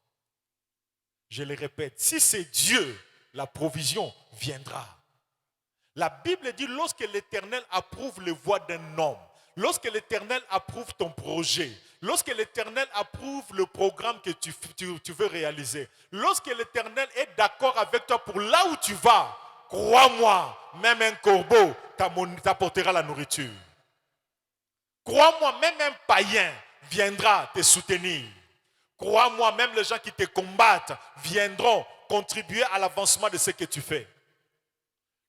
Je le répète, si c'est Dieu, la provision viendra. La Bible dit, lorsque l'Éternel approuve les voies d'un homme, lorsque l'Éternel approuve ton projet, lorsque l'Éternel approuve le programme que tu veux réaliser, lorsque l'Éternel est d'accord avec toi pour là où tu vas, crois-moi, même un corbeau t'apportera la nourriture. Crois-moi, même un païen viendra te soutenir. Crois-moi, même les gens qui te combattent viendront contribuer à l'avancement de ce que tu fais.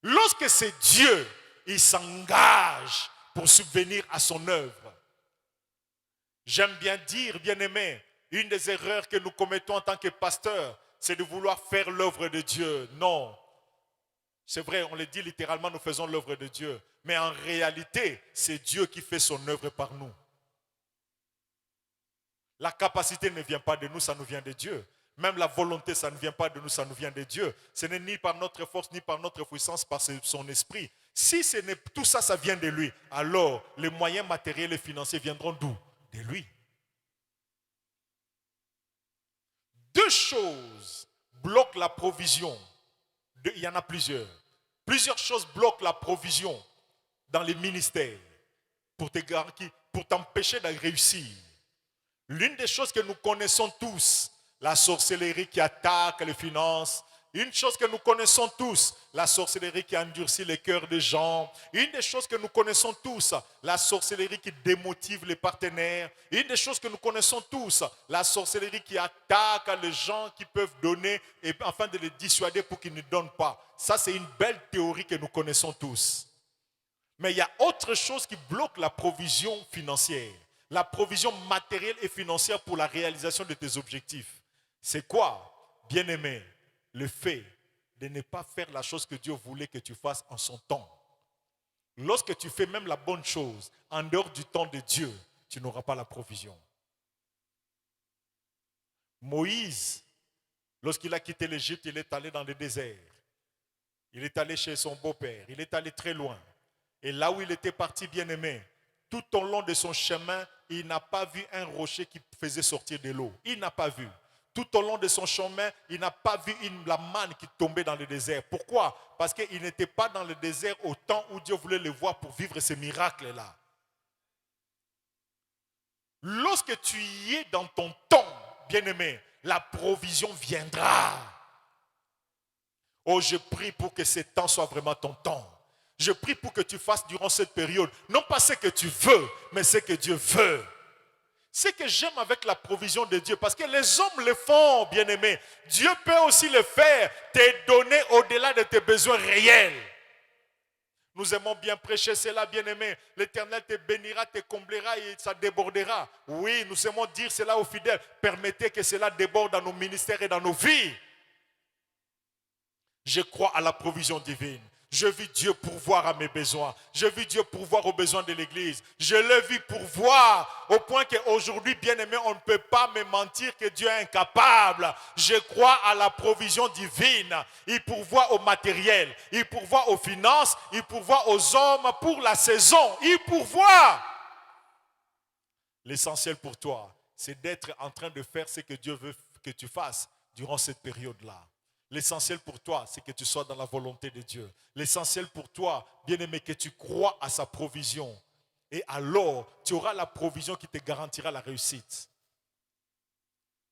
Lorsque c'est Dieu, il s'engage pour subvenir à son œuvre. J'aime bien dire, bien-aimé, une des erreurs que nous commettons en tant que pasteurs, c'est de vouloir faire l'œuvre de Dieu. Non. C'est vrai, on le dit littéralement, nous faisons l'œuvre de Dieu. Mais en réalité, c'est Dieu qui fait son œuvre par nous. La capacité ne vient pas de nous, ça nous vient de Dieu. Même la volonté, ça ne vient pas de nous, ça nous vient de Dieu. Ce n'est ni par notre force, ni par notre puissance, par son esprit. Si tout ça, ça vient de lui, alors les moyens matériels et financiers viendront d'où? De lui. Deux choses bloquent la provision. Il y en a plusieurs. Plusieurs choses bloquent la provision dans les ministères pour t'empêcher de réussir. L'une des choses que nous connaissons tous, la sorcellerie qui attaque les finances. Une chose que nous connaissons tous, la sorcellerie qui endurcit les cœurs des gens. Une des choses que nous connaissons tous, la sorcellerie qui démotive les partenaires. Une des choses que nous connaissons tous, la sorcellerie qui attaque les gens qui peuvent donner et afin de les dissuader pour qu'ils ne donnent pas. Ça, c'est une belle théorie que nous connaissons tous. Mais il y a autre chose qui bloque la provision financière, la provision matérielle et financière pour la réalisation de tes objectifs. C'est quoi, bien-aimé? Le fait de ne pas faire la chose que Dieu voulait que tu fasses en son temps. Lorsque tu fais même la bonne chose en dehors du temps de Dieu, tu n'auras pas la provision. Moïse, lorsqu'il a quitté l'Égypte, il est allé dans le désert. Il est allé chez son beau-père. Il est allé très loin. Et là où il était parti, bien-aimé, tout au long de son chemin, il n'a pas vu un rocher qui faisait sortir de l'eau. Il n'a pas vu. Tout au long de son chemin, il n'a pas vu la manne qui tombait dans le désert. Pourquoi? Parce qu'il n'était pas dans le désert au temps où Dieu voulait le voir pour vivre ces miracles-là. Lorsque tu y es dans ton temps, bien-aimé, la provision viendra. Oh, je prie pour que ce temps soit vraiment ton temps. Je prie pour que tu fasses durant cette période, non pas ce que tu veux, mais ce que Dieu veut. Ce que j'aime avec la provision de Dieu, parce que les hommes le font, bien-aimé. Dieu peut aussi le faire, te donner au-delà de tes besoins réels. Nous aimons bien prêcher cela, bien-aimé. L'Éternel te bénira, te comblera et ça débordera. Oui, nous aimons dire cela aux fidèles. Permettez que cela déborde dans nos ministères et dans nos vies. Je crois à la provision divine. Je vis Dieu pourvoir à mes besoins. Je vis Dieu pourvoir aux besoins de l'Église. Je le vis pourvoir au point qu'aujourd'hui, bien-aimé, on ne peut pas me mentir que Dieu est incapable. Je crois à la provision divine. Il pourvoit au matériel, il pourvoit aux finances, il pourvoit aux hommes pour la saison. Il pourvoit. L'essentiel pour toi, c'est d'être en train de faire ce que Dieu veut que tu fasses durant cette période-là. L'essentiel pour toi, c'est que tu sois dans la volonté de Dieu. L'essentiel pour toi, bien-aimé, que tu crois à sa provision. Et alors, tu auras la provision qui te garantira la réussite.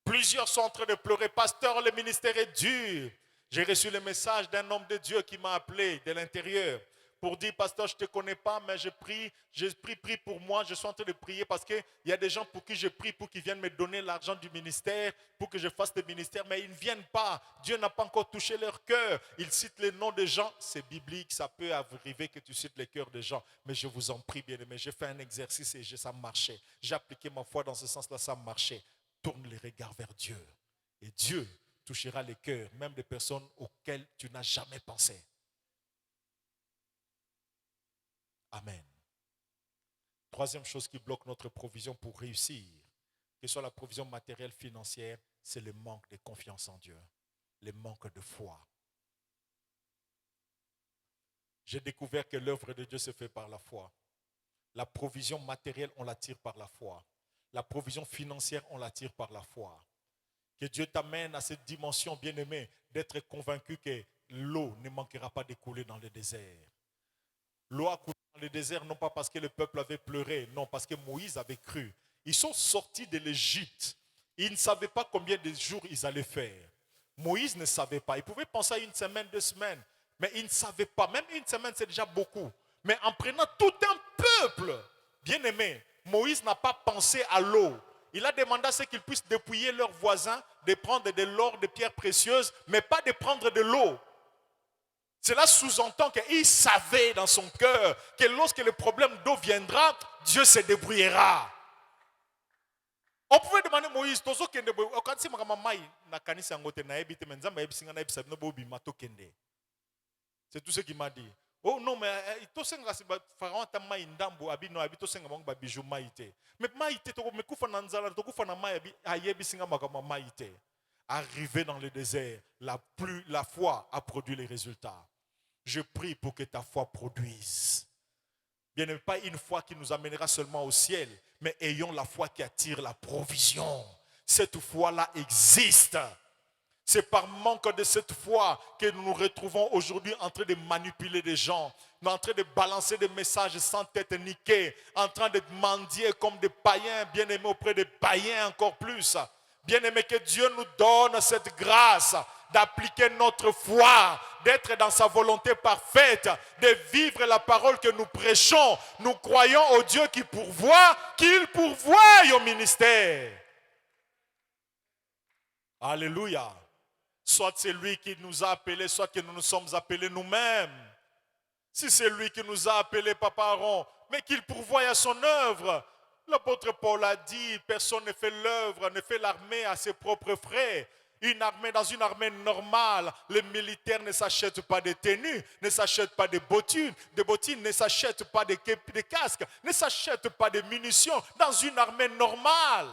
Plusieurs sont en train de pleurer. Pasteur, le ministère est dur. J'ai reçu le message d'un homme de Dieu qui m'a appelé de l'intérieur pour dire, pasteur, je ne te connais pas, mais prie pour moi. Je suis en train de prier parce qu'il y a des gens pour qui je prie, pour qu'ils viennent me donner l'argent du ministère, pour que je fasse le ministère, mais ils ne viennent pas. Dieu n'a pas encore touché leur cœur. Ils citent les noms des gens. C'est biblique, ça peut arriver que tu cites les cœurs des gens. Mais je vous en prie, bien-aimé, j'ai fait un exercice et ça marchait. J'ai appliqué ma foi dans ce sens-là, ça marchait. Tourne les regards vers Dieu. Et Dieu touchera les cœurs, même des personnes auxquelles tu n'as jamais pensé. Amen. Troisième chose qui bloque notre provision pour réussir, que ce soit la provision matérielle, financière, c'est le manque de confiance en Dieu, le manque de foi. J'ai découvert que l'œuvre de Dieu se fait par la foi. La provision matérielle, on l'attire par la foi. La provision financière, on l'attire par la foi. Que Dieu t'amène à cette dimension, bien-aimée, d'être convaincu que l'eau ne manquera pas de couler dans le désert. L'eau a coulé dans le désert, non pas parce que le peuple avait pleuré, non, parce que Moïse avait cru. Ils sont sortis de l'Égypte. Ils ne savaient pas combien de jours ils allaient faire. Moïse ne savait pas. Il pouvait penser à une semaine, 2 semaines, mais il ne savait pas. Même une semaine, c'est déjà beaucoup. Mais en prenant tout un peuple, bien aimé, Moïse n'a pas pensé à l'eau. Il a demandé à ce qu'ils puissent dépouiller leurs voisins, de prendre de l'or, des pierres précieuses, mais pas de prendre de l'eau. Cela sous-entend qu'il savait dans son cœur que lorsque le problème d'eau viendra, Dieu se débrouillera. On pouvait demander à Moïse, Tozo kende boy, quand c'est ma maman na kanisa ngote na ebite menzamba ebisinga na ebisa no bobi mato kende. C'est tout ce qu'il m'a dit. Oh non, mais tosenga si pharaon ta mai ndambo abino abito senga bango ba bijou maïté. Mais maïté to me kufa na nzala to kufa na mai abi ayebisinga makama maïté. Arrivé dans le désert, la foi a produit les résultats. Je prie pour que ta foi produise. Bien aimé, pas une foi qui nous amènera seulement au ciel, mais ayons la foi qui attire la provision. Cette foi-là existe. C'est par manque de cette foi que nous nous retrouvons aujourd'hui en train de manipuler des gens, en train de balancer des messages sans tête niquée, en train de mendier comme des païens, bien aimés auprès des païens encore plus. Bien aimé, que Dieu nous donne cette grâce d'appliquer notre foi, d'être dans sa volonté parfaite, de vivre la parole que nous prêchons. Nous croyons au Dieu qui pourvoit, qu'il pourvoie au ministère. Alléluia. Soit c'est lui qui nous a appelés, soit que nous nous sommes appelés nous-mêmes. Si c'est lui qui nous a appelés, Papa Aaron, mais qu'il pourvoie à son œuvre. L'apôtre Paul a dit, personne ne fait l'œuvre, ne fait l'armée à ses propres frais. Dans une armée normale, les militaires ne s'achètent pas de tenues, ne s'achètent pas de bottines, ne s'achètent pas de casques, ne s'achètent pas de munitions. Dans une armée normale.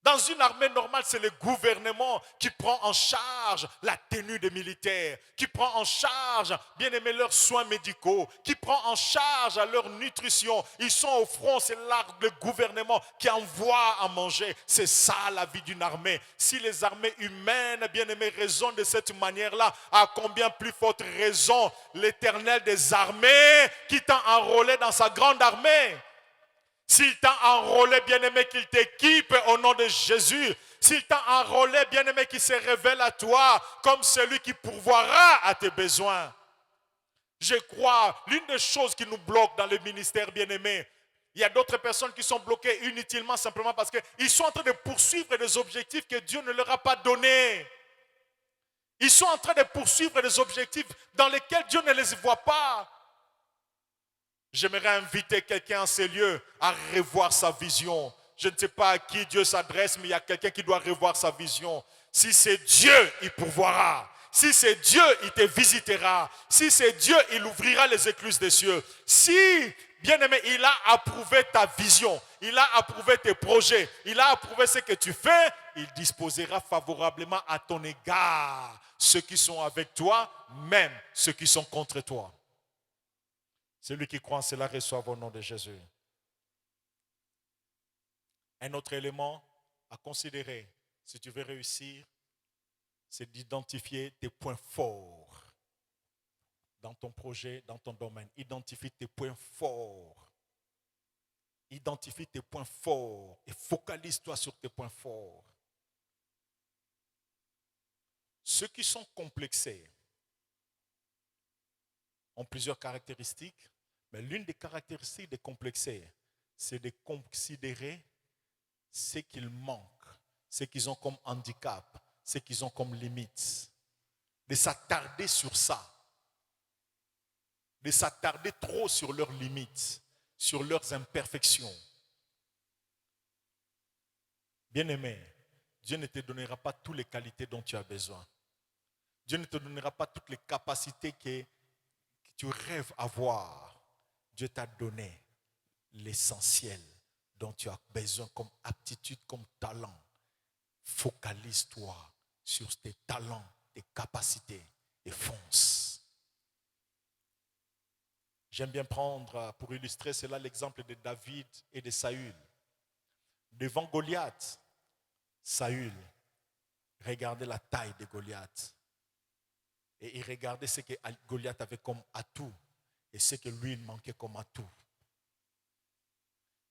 Dans une armée normale, c'est le gouvernement qui prend en charge la tenue des militaires, qui prend en charge, bien aimé, leurs soins médicaux, qui prend en charge leur nutrition. Ils sont au front, c'est le gouvernement qui envoie à manger. C'est ça la vie d'une armée. Si les armées humaines, bien aimé, raisonnent de cette manière-là, à combien plus forte raison l'Éternel des armées qui t'a enrôlé dans sa grande armée. S'il t'a enrôlé, bien-aimé, qu'il t'équipe au nom de Jésus. S'il t'a enrôlé, bien-aimé, qu'il se révèle à toi comme celui qui pourvoira à tes besoins. Je crois, l'une des choses qui nous bloque dans le ministère, bien-aimé, il y a d'autres personnes qui sont bloquées inutilement simplement parce qu'ils sont en train de poursuivre des objectifs que Dieu ne leur a pas donnés. Ils sont en train de poursuivre des objectifs dans lesquels Dieu ne les voit pas. J'aimerais inviter quelqu'un en ces lieux à revoir sa vision. Je ne sais pas à qui Dieu s'adresse, mais il y a quelqu'un qui doit revoir sa vision. Si c'est Dieu, il pourvoira. Si c'est Dieu, il te visitera. Si c'est Dieu, il ouvrira les écluses des cieux. Si, bien-aimé, il a approuvé ta vision, il a approuvé tes projets, il a approuvé ce que tu fais, il disposera favorablement à ton égard ceux qui sont avec toi, même ceux qui sont contre toi. Celui qui croit en cela reçoit au nom de Jésus. Un autre élément à considérer, si tu veux réussir, c'est d'identifier tes points forts dans ton projet, dans ton domaine. Identifie tes points forts. Identifie tes points forts et focalise-toi sur tes points forts. Ceux qui sont complexés ont plusieurs caractéristiques. Mais l'une des caractéristiques des complexés, c'est de considérer ce qu'ils manquent, ce qu'ils ont comme handicap, ce qu'ils ont comme limite. De s'attarder sur ça. De s'attarder trop sur leurs limites, sur leurs imperfections. Bien-aimé, Dieu ne te donnera pas toutes les qualités dont tu as besoin. Dieu ne te donnera pas toutes les capacités que tu rêves avoir. Dieu t'a donné l'essentiel dont tu as besoin comme aptitude, comme talent. Focalise-toi sur tes talents, tes capacités et fonce. J'aime bien prendre pour illustrer cela l'exemple de David et de Saül. Devant Goliath, Saül regardait la taille de Goliath et il regardait ce que Goliath avait comme atout. Et ce que lui, il manquait comme atout.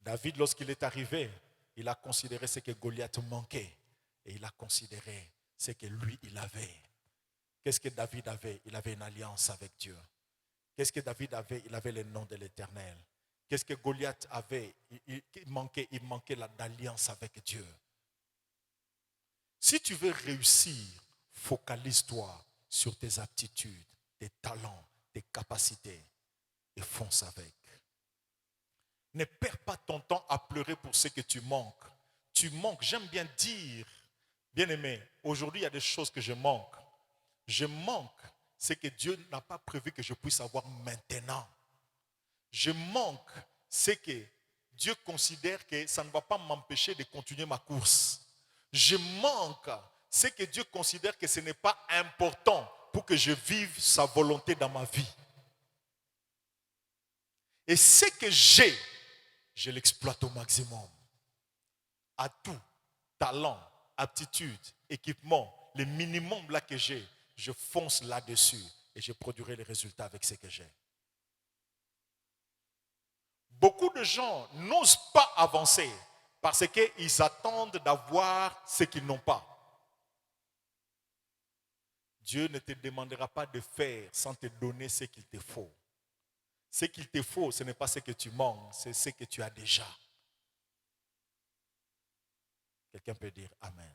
David, lorsqu'il est arrivé, il a considéré ce que Goliath manquait. Et il a considéré ce que lui, il avait. Qu'est-ce que David avait? Il avait une alliance avec Dieu. Qu'est-ce que David avait? Il avait le nom de l'Éternel. Qu'est-ce que Goliath avait? Il manquait l'alliance avec Dieu. Si tu veux réussir, focalise-toi sur tes aptitudes, tes talents, tes capacités. Et fonce avec. Ne perds pas ton temps à pleurer pour ce que tu manques. Tu manques, j'aime bien dire, bien-aimé, aujourd'hui il y a des choses que je manque. Je manque ce que Dieu n'a pas prévu que je puisse avoir maintenant. Je manque ce que Dieu considère que ça ne va pas m'empêcher de continuer ma course. Je manque ce que Dieu considère que ce n'est pas important pour que je vive sa volonté dans ma vie. Et ce que j'ai, je l'exploite au maximum. À tout, talent, aptitude, équipement, le minimum là que j'ai, je fonce là-dessus et je produirai les résultats avec ce que j'ai. Beaucoup de gens n'osent pas avancer parce qu'ils attendent d'avoir ce qu'ils n'ont pas. Dieu ne te demandera pas de faire sans te donner ce qu'il te faut. Ce qu'il te faut, ce n'est pas ce que tu manques, c'est ce que tu as déjà. Quelqu'un peut dire Amen.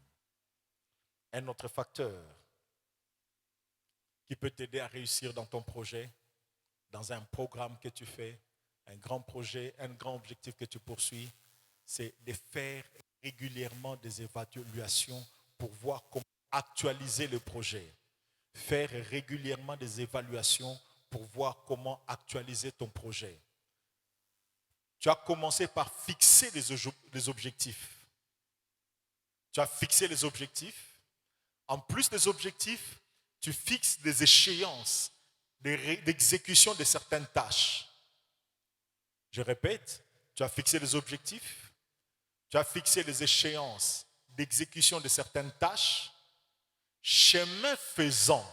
Un autre facteur qui peut t'aider à réussir dans ton projet, dans un programme que tu fais, un grand projet, un grand objectif que tu poursuis, c'est de faire régulièrement des évaluations pour voir comment actualiser le projet. Faire régulièrement des évaluations pour voir comment actualiser ton projet. Tu as commencé par fixer les objectifs. Tu as fixé les objectifs. En plus des objectifs, tu fixes des échéances d'exécution de certaines tâches. Je répète, tu as fixé les objectifs, tu as fixé les échéances d'exécution de certaines tâches. Chemin faisant,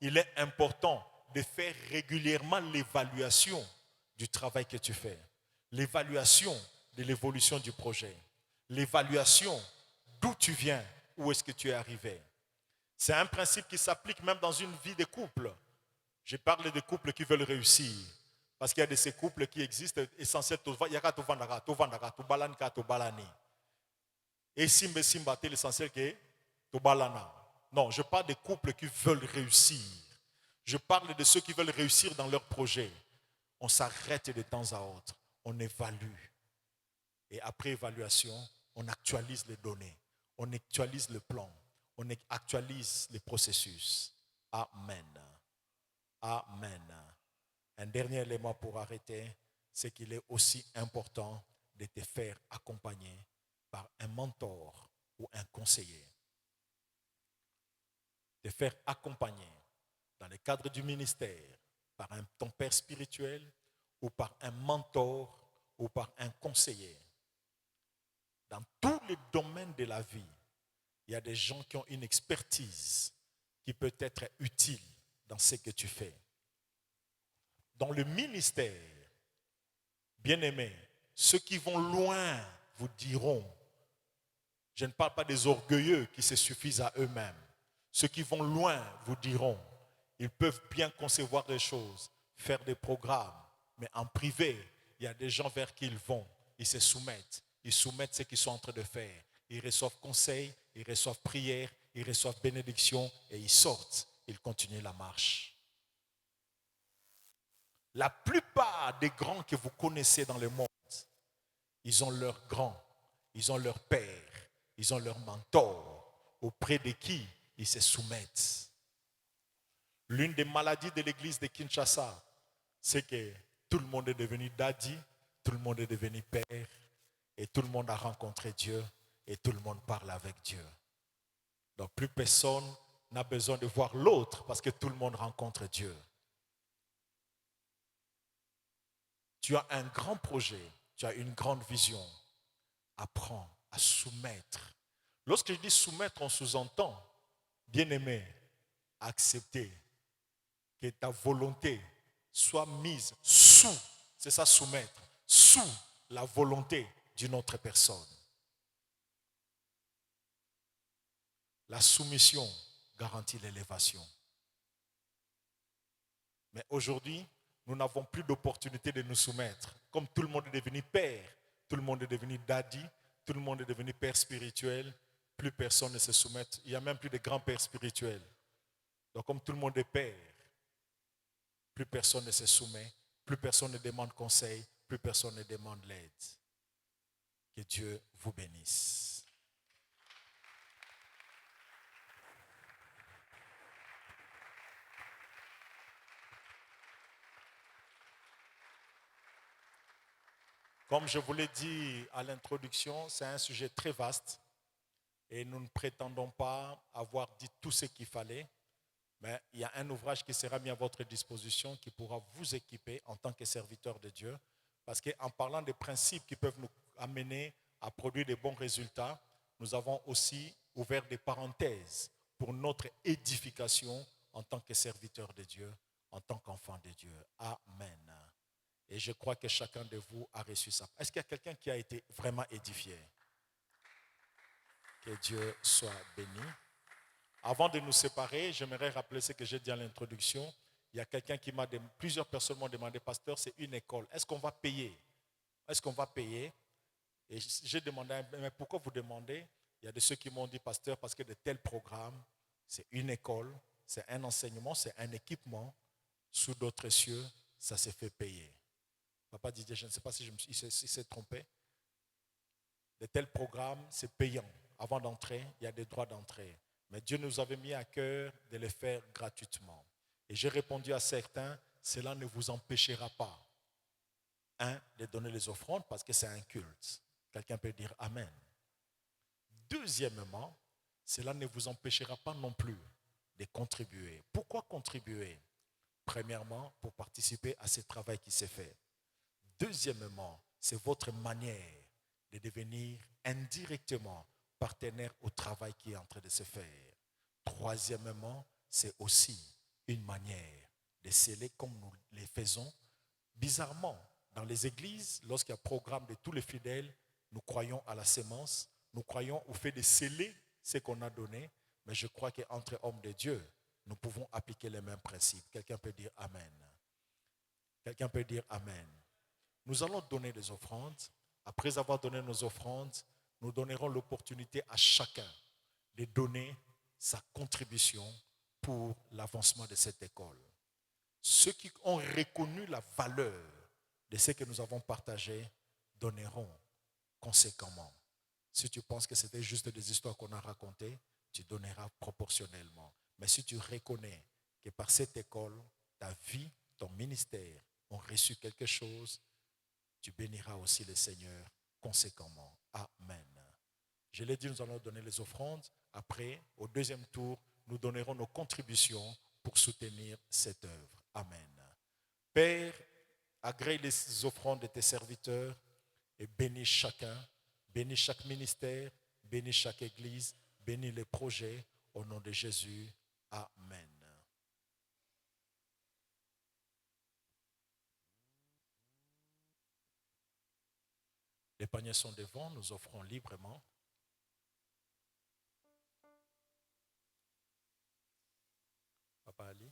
il est important de faire régulièrement l'évaluation du travail que tu fais, l'évaluation de l'évolution du projet, l'évaluation d'où tu viens, où est-ce que tu es arrivé. C'est un principe qui s'applique même dans une vie de couple. Je parle de couples qui veulent réussir. Parce qu'il y a de ces couples qui existent essentiellement. Et simba simba, c'est l'essentiel qui est tobalana. Non, je parle des couples qui veulent réussir. Je parle de ceux qui veulent réussir dans leur projet. On s'arrête de temps à autre. On évalue. Et après évaluation, on actualise les données. On actualise le plan. On actualise les processus. Amen. Amen. Un dernier élément pour arrêter, c'est qu'il est aussi important de te faire accompagner par un mentor ou un conseiller. Te faire accompagner dans le cadre du ministère par ton père spirituel ou par un mentor ou par un conseiller. Dans tous les domaines de la vie, il y a des gens qui ont une expertise qui peut être utile dans ce que tu fais. Dans le ministère, bien-aimés, ceux qui vont loin vous diront, je ne parle pas des orgueilleux qui se suffisent à eux-mêmes, ceux qui vont loin vous diront, ils peuvent bien concevoir des choses, faire des programmes, mais en privé, il y a des gens vers qui ils vont, ils se soumettent, ils soumettent ce qu'ils sont en train de faire, ils reçoivent conseil, ils reçoivent prière, ils reçoivent bénédiction et ils sortent, ils continuent la marche. La plupart des grands que vous connaissez dans le monde, ils ont leurs grands, ils ont leur père, ils ont leur mentor, auprès de qui ils se soumettent. L'une des maladies de l'église de Kinshasa, c'est que tout le monde est devenu daddy, tout le monde est devenu père, et tout le monde a rencontré Dieu, et tout le monde parle avec Dieu. Donc plus personne n'a besoin de voir l'autre, parce que tout le monde rencontre Dieu. Tu as un grand projet, tu as une grande vision. Apprends à soumettre. Lorsque je dis soumettre, on sous-entend, bien-aimé, accepter que ta volonté soit mise sous, c'est ça soumettre, sous la volonté d'une autre personne. La soumission garantit l'élévation. Mais aujourd'hui, nous n'avons plus d'opportunité de nous soumettre. Comme tout le monde est devenu père, tout le monde est devenu daddy, tout le monde est devenu père spirituel, plus personne ne se soumet. Il n'y a même plus de grands-pères spirituels. Donc comme tout le monde est père, plus personne ne se soumet, plus personne ne demande conseil, plus personne ne demande l'aide. Que Dieu vous bénisse. Comme je vous l'ai dit à l'introduction, c'est un sujet très vaste et nous ne prétendons pas avoir dit tout ce qu'il fallait, mais il y a un ouvrage qui sera mis à votre disposition qui pourra vous équiper en tant que serviteur de Dieu, parce qu'en parlant des principes qui peuvent nous amener à produire de bons résultats, nous avons aussi ouvert des parenthèses pour notre édification en tant que serviteur de Dieu, en tant qu'enfant de Dieu. Amen. Et je crois que chacun de vous a reçu ça. Est-ce qu'il y a quelqu'un qui a été vraiment édifié? Que Dieu soit béni. Avant de nous séparer, j'aimerais rappeler ce que j'ai dit à l'introduction. Il y a quelqu'un qui plusieurs personnes m'ont demandé, pasteur, c'est une école. Est-ce qu'on va payer? Est-ce qu'on va payer? Et j'ai demandé, mais pourquoi vous demandez? Il y a de ceux qui m'ont dit, pasteur, parce que de tels programmes, c'est une école, c'est un enseignement, c'est un équipement. Sous d'autres cieux, ça s'est fait payer. Papa Didier, je ne sais pas si il s'est trompé. De tels programmes, c'est payant. Avant d'entrer, il y a des droits d'entrée. Mais Dieu nous avait mis à cœur de les faire gratuitement. Et j'ai répondu à certains, cela ne vous empêchera pas, de donner les offrandes parce que c'est un culte. Quelqu'un peut dire Amen. Deuxièmement, cela ne vous empêchera pas non plus de contribuer. Pourquoi contribuer? Premièrement, pour participer à ce travail qui s'est fait. Deuxièmement, c'est votre manière de devenir indirectement partenaire au travail qui est en train de se faire. Troisièmement, c'est aussi une manière de sceller comme nous les faisons. Bizarrement, dans les églises, lorsqu'il y a un programme de tous les fidèles, nous croyons à la sémence, nous croyons au fait de sceller ce qu'on a donné, mais je crois qu'entre hommes de Dieu, nous pouvons appliquer les mêmes principes. Quelqu'un peut dire Amen. Quelqu'un peut dire Amen. Nous allons donner des offrandes. Après avoir donné nos offrandes, nous donnerons l'opportunité à chacun de donner sa contribution pour l'avancement de cette école. Ceux qui ont reconnu la valeur de ce que nous avons partagé donneront conséquemment. Si tu penses que c'était juste des histoires qu'on a racontées, tu donneras proportionnellement. Mais si tu reconnais que par cette école, ta vie, ton ministère ont reçu quelque chose, tu béniras aussi le Seigneur conséquemment. Amen. Je l'ai dit, nous allons donner les offrandes. Après, au deuxième tour, nous donnerons nos contributions pour soutenir cette œuvre. Amen. Père, agrée les offrandes de tes serviteurs et bénis chacun, bénis chaque ministère, bénis chaque église, bénis les projets. Au nom de Jésus. Amen. Les paniers sont devant, nous offrons librement. Papa Ali.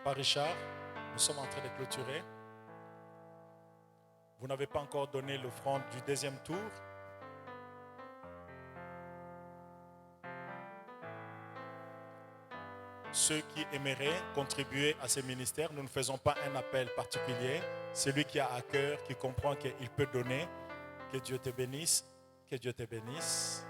Papa Richard, nous sommes en train de clôturer. Vous n'avez pas encore donné l'offrande du deuxième tour. Ceux qui aimeraient contribuer à ces ministères, nous ne faisons pas un appel particulier. Celui qui a à cœur, qui comprend qu'il peut donner, que Dieu te bénisse, que Dieu te bénisse.